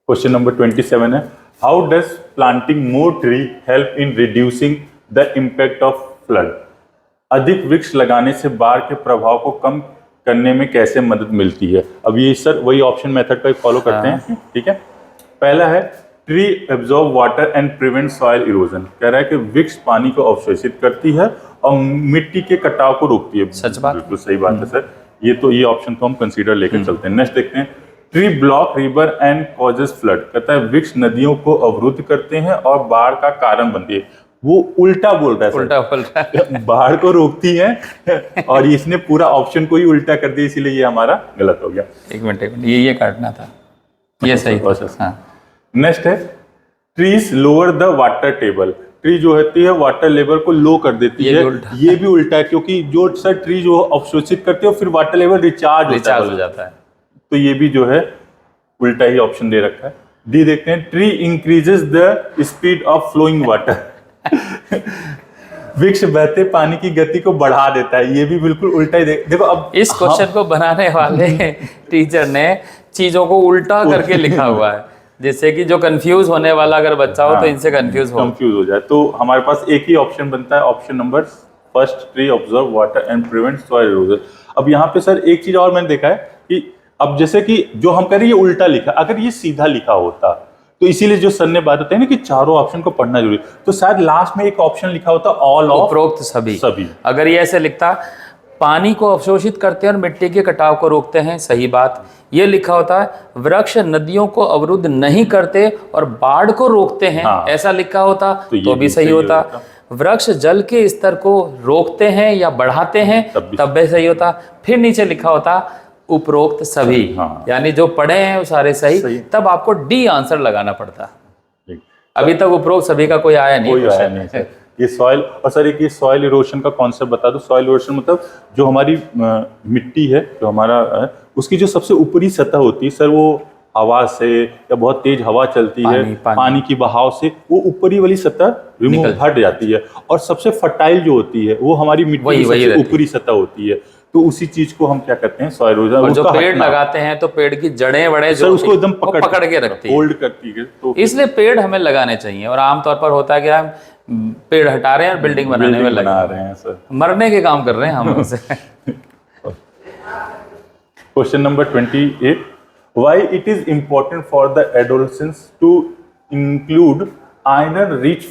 क्वेश्चन नंबर 27 है, how does planting more tree help in reducing the impact of flood? अधिक वृक्ष लगाने से बाढ़ के प्रभाव को कम करने में कैसे मदद मिलती है? अब ये सर वही ऑप्शन मेथड का फॉलो करते हैं। ठीक है, पहला है tree absorb water and prevent soil erosion, कह रहा है कि वृक्ष पानी को अवशोषित करती है और मिट्टी के कटाव को रोकती है। सच बात, बिल्कुल सही बात है सर। ये ऑप्शन को हम कंसीडर लेकर चलते हैं। नेक्स्ट देखते हैं, tree block river and causes flood, कहता है वृक्ष नदियों को अवरुद्ध करते हैं और बाढ़ का कारण बनती है। वो उल्टा बोल रहा है, उल्टा बोल रहा है। बाढ़ को रोकती है और इसने पूरा ऑप्शन को ही उल्टा कर दिया, इसीलिए ये हमारा गलत हो गया। एक मिनट ये काटना था, ये सही प्रोसेस। हाँ, नेक्स्ट है trees lower the water table, tree जो होती है वाटर लेवल को लो कर देती है। ये भी उल्टा है क्योंकि जो सर ट्री जो अवशोषित करती है फिर वाटर लेवल रिचार्ज हो जाता है। तो ये भी जो है उल्टा ही ऑप्शन दे रखा है। डी देखते हैं, tree increases the speed of flowing water, वृक्ष बहते पानी की गति को बढ़ा देता है। ये भी बिल्कुल उल्टा ही देखो। अब इस क्वेश्चन को बनाने वाले टीचर ने चीजों को उल्टा करके लिखा हुआ है, जिससे कि जो कंफ्यूज होने वाला अगर बच्चा हो तो इनसे कंफ्यूज हो जाए। तो हमारे पास एक ही ऑप्शन बनता है, option number first, tree observe water and prevent soil erosion. अब यहाँ पे सर एक चीज और मैंने देखा है कि अब जैसे कि जो हम कह रहे हैं ये उल्टा लिखा, अगर ये सीधा लिखा होता तो इसीलिए जो सर ने बात होता है ना कि चारों ऑप्शन को पढ़ना जरूरी, तो शायद लास्ट में एक ऑप्शन लिखा होता ऑल ऑफ उपरोक्त सभी। सभी। अगर ये ऐसे लिखता पानी को अवशोषित करते हैं और मिट्टी के कटाव को रोकते हैं, सही बात। ये लिखा होता है वृक्ष नदियों को अवरुद्ध नहीं करते और बाढ़ को रोकते हैं, हाँ। ऐसा लिखा होता तो ये तो भी सही होता। वृक्ष जल के स्तर को रोकते हैं या बढ़ाते हैं, तब भी सही होता। फिर नीचे लिखा होता उपरोक्त सभी, हाँ। यानी जो पढ़े हैं वो सारे सही। तब आपको डी आंसर लगाना पड़ता। अभी तक उपरोक्त सभी का कोई आया नहीं सर। ये सॉइल, और सर एक ये सॉइल इरोशन का कॉन्सेप्ट बता दो। सॉइल इरोशन मतलब जो हमारी मिट्टी है, जो हमारा उसकी जो सबसे ऊपरी सतह होती है सर, वो हवा से या बहुत तेज हवा चलती है, पानी की बहाव से वो ऊपरी वाली सतह रिमूव हट जाती है, और सबसे फर्टाइल जो होती है वो हमारी मिट्टी की सबसे ऊपरी सतह होती है। तो उसी चीज को हम क्या करते हैं, सॉइल इरोजन। और जो पेड़ लगाते हैं तो पेड़ की जड़ें बड़े जो उसको एकदम पकड़ के रखती है, होल्ड करती है। तो इसलिए पेड़ हमें लगाने चाहिए। और आमतौर पर होता है कि हम पेड़ हटा रहे हैं और बिल्डिंग बनाने में लगा रहे हैं सर, मरने के काम कर रहे हैं हम उनसे। Question number 28, why it is important for the adolescents to include iron rich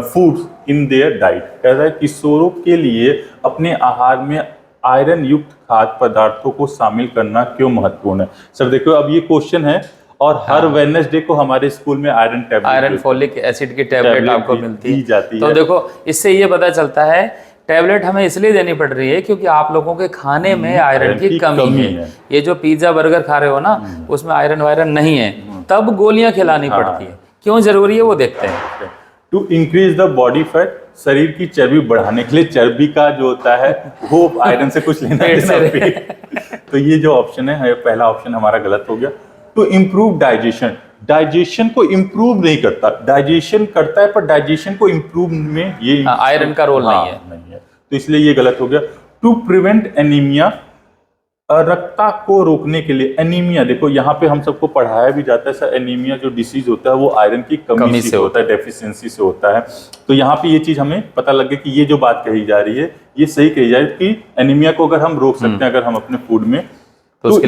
foods in their diet. कहता है किशोरों के लिए अपने आहार में आयरन युक्त खाद्य पदार्थों को शामिल करना क्यों महत्वपूर्ण है। सर देखो अब ये क्वेश्चन है, और हर वेडनेसडे को हमारे स्कूल में आयरन फोलिक एसिड की टैबलेट आपको मिलती जाती है। तो देखो इससे ये पता चलता है टैबलेट हमें इसलिए देनी पड़ रही है क्योंकि आप लोगों के खाने में आयरन की कमी है। ये जो पिज्जा बर्गर खा रहे हो ना, उसमें आयरन वायरन नहीं है, तब गोलियां खिलानी पड़ती है। क्यों जरूरी है वो देखते हैं। To increase the body fat, शरीर की चर्बी बढ़ाने के लिए। चर्बी का जो होता है वो आयरन से कुछ लेना देना। तो ये जो ऑप्शन है पहला ऑप्शन हमारा गलत हो गया। टू इम्प्रूव डाइजेशन, डाइजेशन को इम्प्रूव नहीं करता, डाइजेशन करता है पर डाइजेशन को इम्प्रूव में ये आयरन का रोल नहीं है, तो इसलिए ये गलत हो गया। टू प्रिवेंट एनीमिया, रक्तता को रोकने के लिए। एनीमिया देखो यहाँ पे हम सबको पढ़ाया भी जाता है सर, एनीमिया जो डिसीज होता है वो आयरन की कमी से होता है, डेफिशिएंसी से होता है। तो यहाँ पे ये चीज हमें पता लग गया कि ये जो बात कही जा रही है ये सही कही जा रही है कि एनीमिया को अगर हम रोक सकते हैं अगर हम अपने फूड में, तो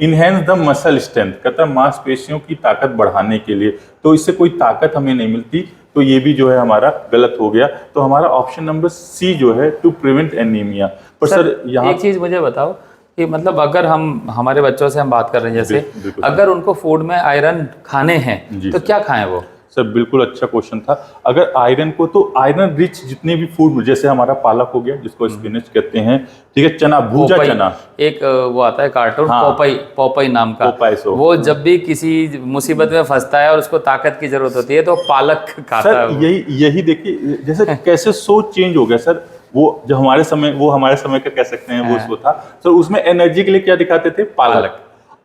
इनहेंस द मसल स्ट्रेंथ, कहता है मांसपेशियों की ताकत बढ़ाने के लिए। तो इससे कोई ताकत हमें नहीं मिलती, तो ये भी जो है हमारा गलत हो गया। तो हमारा ऑप्शन नंबर सी जो है टू प्रिवेंट एनीमिया। पर सर यहाँ एक चीज मुझे बताओ कि मतलब अगर हम हमारे बच्चों से हम बात कर रहे हैं, जैसे अगर उनको फूड में आयरन खाने हैं तो क्या खाएं वो? सर बिल्कुल अच्छा क्वेश्चन था। अगर आयरन को, तो आयरन रिच जितने भी फूड, जैसे हमारा पालक हो गया जिसको स्पिनच कहते हैं, ठीक है, चना, भूजा चना, एक वो आता है कार्टून पोपाई नाम का, वो जब भी किसी मुसीबत में फंसता है और उसको ताकत की जरूरत होती है तो पालक खाता है। यही देखिए जैसे कैसे सोच चेंज हो गया सर। वो जो हमारे समय का कह सकते हैं वो था सर, उसमें एनर्जी के लिए क्या दिखाते थे, पालक।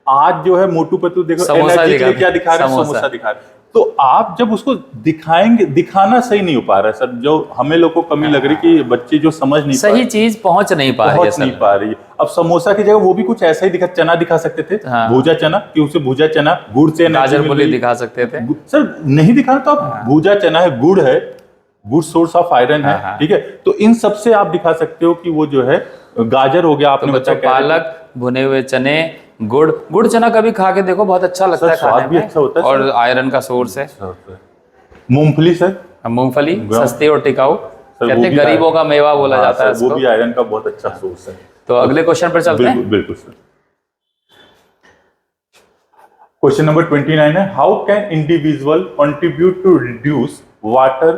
आज जो है मोटू पतलू देखो एनर्जी के लिए क्या दिखा रहे हैं, समोसा दिखा रहे हैं। तो आप जब उसको दिखाएंगे, दिखाना सही नहीं हो पा रहा है सर, जो हमें लोग को कमी लग रही कि बच्चे जो समझ नहीं सही चीज पहुंच नहीं पा रही है। अब समोसा की जगह वो भी कुछ ऐसा ही दिखा, चना दिखा सकते थे, भूजा चना, कि उसे भूजा चना, गुड़ से गाजर मूली दिखा सकते थे सर, नहीं दिखाना तो आप भूजा चना है, गुड़ है, गुड सोर्स ऑफ आयरन है, ठीक है। तो इन सब से आप दिखा सकते हो कि वो जो है गाजर हो गया, आपने बच्चा पालक, भुने हुए चने, गुड़ चना कभी खा के देखो, बहुत अच्छा लगता है, स्वाद भी अच्छा होता है और आयरन का सोर्स है। मूंगफली सर, मूंगफली सस्ती और टिकाऊ, कहते हैं गरीबों का मेवा बोला जाता है, वो भी आयरन का बहुत अच्छा सोर्स है। तो अगले क्वेश्चन पर चलते हैं। बिल्कुल सर। क्वेश्चन नंबर 29 है, how can individual contribute to reduce water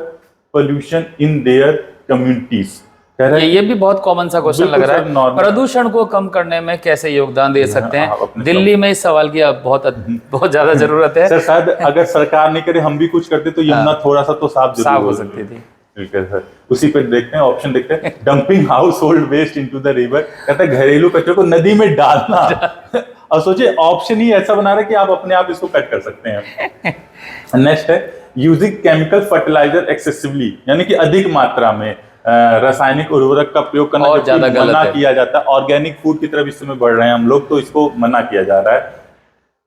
pollution in their communities. ये भी बहुत कॉमन सा क्वेश्चन लग रहा है, प्रदूषण को कम करने में कैसे योगदान दे सकते हैं। दिल्ली में इस सवाल की अब बहुत ज्यादा जरूरत है सर। शायद अगर सरकार नहीं करे, हम भी कुछ करते तो यमुना थोड़ा सा तो साफ हो सकती थी। ठीक है सर, उसी पे देखते हैं, ऑप्शन देखते हैं। Dumping household waste into the river, कहता है घरेलू कचरे को नदी में डालना। और सोचिए ऑप्शन ही ऐसा बना रहा है कि आप अपने आप इसको कट कर सकते हैं। नेक्स्ट है यूजिंग केमिकल फर्टिलाइजर एक्सेसिवली, यानी कि अधिक मात्रा में रासायनिक उर्वरक का प्रयोग करना और ज्यादा मना किया जाता है। ऑर्गेनिक फूड की तरफ इस समय बढ़ रहे हैं हम लोग, तो इसको मना किया जा रहा है।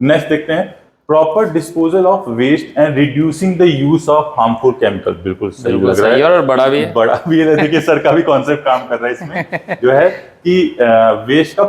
नेक्स्ट देखते हैं, proper disposal of waste and reducing the use of harmful chemical. बिल्कुल सही लग रहा है, और बड़ा भी है देखिए सर का भी कॉन्सेप्ट काम कर रहा है इसमें। जो है कि वेस्ट का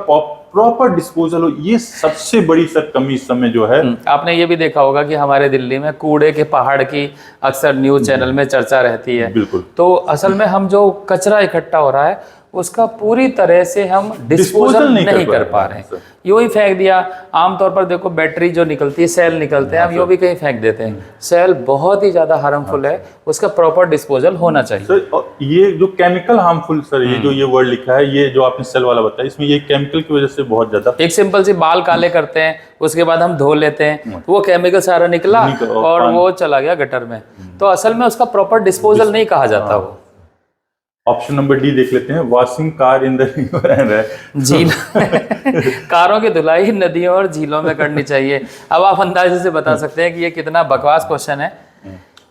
प्रॉपर डिस्पोजल हो, ये सबसे बड़ी सर कमी इस समय जो है। आपने ये भी देखा होगा कि हमारे दिल्ली में कूड़े के पहाड़ की अक्सर न्यूज चैनल में चर्चा रहती है। बिल्कुल। तो असल में हम जो कचरा इकट्ठा हो रहा है उसका पूरी तरह से हम डिस्पोजल नहीं कर पा रहे हैं, यूं ही फेंक दिया। आमतौर पर देखो बैटरी जो निकलती है, सेल निकलते हैं, हम यूं भी कहीं फेंक देते हैं। सेल बहुत ही ज्यादा हार्मफुल है, उसका प्रॉपर डिस्पोजल होना चाहिए। सर ये जो केमिकल हार्मफुल, सर ये जो ये वर्ड लिखा है, ये जो आपने सेल वाला बताया, इसमें ये केमिकल की वजह से बहुत ज्यादा, एक सिंपल सी बाल काले करते हैं, उसके बाद हम धो लेते हैं, तो वो केमिकल सारा निकला और वो चला गया गटर में। तो असल में उसका प्रॉपर डिस्पोजल नहीं कहा जाता। वो ऑप्शन नंबर डी देख लेते हैं, washing car in the river. झील कारों की धुलाई नदियों और झीलों में करनी चाहिए। अब आप अंदाजे से बता सकते हैं कि ये कितना बकवास क्वेश्चन है।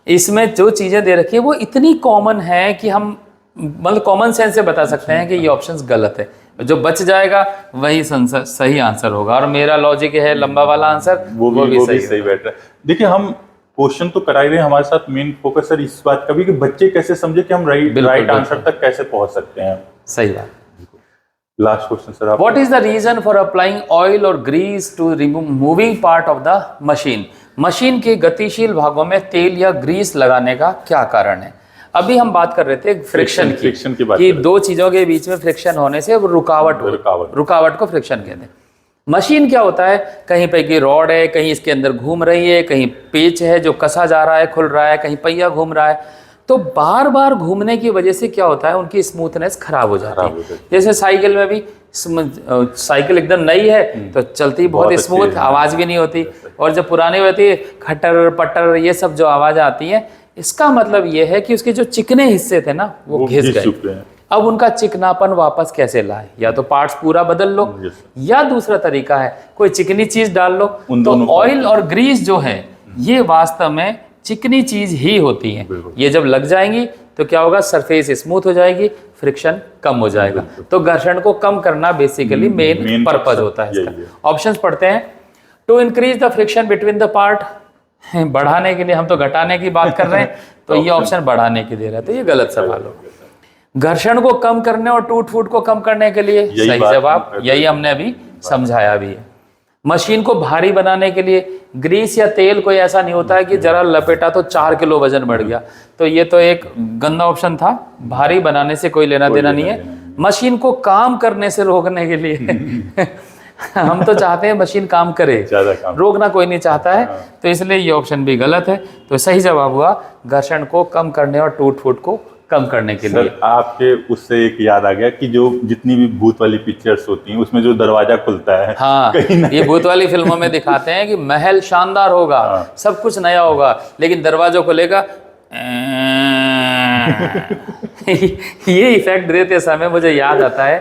इसमें जो चीजें दे रखी है वो इतनी कॉमन है कि हम मतलब कॉमन सेंस से बता सकते हैं कि ये ऑप्शंस गलत है। जो बच जाएगा वही सही आंसर होगा, और मेरा लॉजिक है लंबा वाला आंसर वो भी सही बैठ रहा है। देखिए हम क्वेश्चन तो करा ही रहे हैं, हमारे साथ मेन फोकस सर इस बात का भी कि बच्चे कैसे समझे कि हम राइट आंसर तक कैसे पहुंच सकते हैं। सही बात। लास्ट क्वेश्चन सर, आप what is the reason for applying oil और grease to remove moving part of the machine? Machine के गतिशील भागों में तेल या ग्रीस लगाने का क्या कारण है? अभी हम बात कर रहे थे फ्रिक्शन की बात कि दो चीजों के बीच में फ्रिक्शन होने से रुकावट को फ्रिक्शन कहते हैं। मशीन क्या होता है, कहीं पे की रॉड है, कहीं इसके अंदर घूम रही है, कहीं पेच है जो कसा जा रहा है, खुल रहा है, कहीं पहिया घूम रहा है। तो बार बार घूमने की वजह से क्या होता है, उनकी स्मूथनेस खराब हो जाती है। जैसे साइकिल में भी, साइकिल एकदम नई है तो चलती बहुत स्मूथ, आवाज भी नहीं होती, और जब पुरानी होती है खटर पटर ये सब जो आवाज आती है, इसका मतलब ये है कि उसके जो चिकने हिस्से थे ना वो घिस गए। अब उनका चिकनापन वापस कैसे लाए? या तो पार्ट्स पूरा बदल लो, या दूसरा तरीका है कोई चिकनी चीज डाल लो। तो ऑयल और ग्रीस जो है ये वास्तव में चिकनी चीज ही होती है। ये जब लग जाएंगी तो क्या होगा, सरफेस स्मूथ हो जाएगी, फ्रिक्शन कम हो जाएगा। तो घर्षण को कम करना बेसिकली मेन पर्पज होता है इसका। ऑप्शंस पढ़ते हैं। To increase the friction between the part, बढ़ाने के लिए, हम तो घटाने की बात कर रहे हैं तो ये ऑप्शन बढ़ाने की दे रहा है, तो ये गलत सवाल हो। घर्षण को कम करने और टूट फूट को कम करने के लिए, सही जवाब, यही हमने अभी समझाया भी है। मशीन को भारी बनाने के लिए, ग्रीस या तेल कोई ऐसा नहीं होता है कि जरा लपेटा तो 4 किलो वजन बढ़ गया, तो ये तो एक गंदा ऑप्शन था। भारी बनाने से कोई लेना देना नहीं है। मशीन को काम करने से रोकने के लिए हम तो चाहते हैं मशीन काम करे, रोकना कोई नहीं चाहता है, तो इसलिए ये ऑप्शन भी गलत है। तो सही जवाब हुआ घर्षण को कम करने और टूट फूट को कम करने के लिए। आपके उससे एक याद आ गया कि जो जितनी भी भूत वाली पिक्चर्स होती हैं उसमें जो दरवाजा खुलता है, हाँ, ये भूत वाली फिल्मों में दिखाते हैं कि महल शानदार होगा, सब कुछ नया होगा, लेकिन दरवाजा खुलेगा ये इफेक्ट देते समय मुझे याद आता है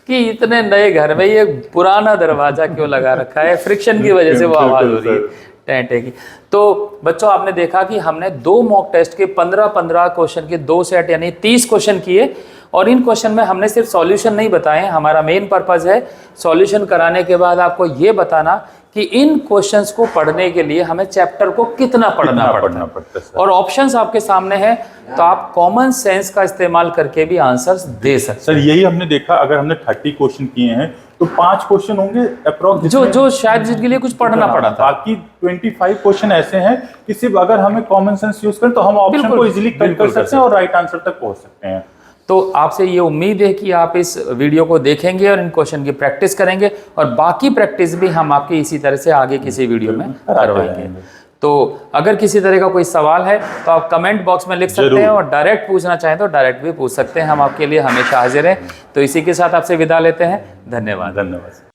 कि इतने नए घर में ये पुराना दरवाजा क्यों लगा रखा है, फ्रिक्शन की वजह से वो आवाज हो रही है टेंटे की। तो बच्चों आपने देखा कि हमने 2 मॉक टेस्ट के 15-15 क्वेश्चन के 2 सेट यानी 30 क्वेश्चन किए, और इन क्वेश्चन में हमने सिर्फ सॉल्यूशन नहीं बताए। हमारा मेन पर्पस है सॉल्यूशन कराने के बाद आपको ये बताना कि इन क्वेश्चंस को पढ़ने के लिए हमें चैप्टर को कितना पढ़ना पड़ता है। और ऑप्शंस आपके सामने हैं, तो आप कॉमन सेंस का इस्तेमाल करके भी आंसर्स दे सकते हैं। सर यही हमने देखा, अगर हमने 30 क्वेश्चन किए हैं तो 5 क्वेश्चन होंगे अप्रॉक्स जो शायद जिनके लिए कुछ पढ़ना पड़ा था। बाकी 25 क्वेश्चन ऐसे हैं कि सिर्फ अगर हमें कॉमन सेंस यूज करें तो हम ऑप्शन को इजीली कर सकते हैं और राइट आंसर तक पहुंच सकते हैं। तो आपसे ये उम्मीद है कि आप इस वीडियो को देखेंगे और इन क्वेश्चन की प्रैक्टिस करेंगे, और बाकी प्रैक्टिस भी हम आपकी इसी तरह से आगे किसी वीडियो में करवाएंगे। तो अगर किसी तरह का कोई सवाल है तो आप कमेंट बॉक्स में लिख सकते हैं, और डायरेक्ट पूछना चाहें तो डायरेक्ट भी पूछ सकते हैं। हम आपके लिए हमेशा हाजिर हैं। तो इसी के साथ आपसे विदा लेते हैं। धन्यवाद।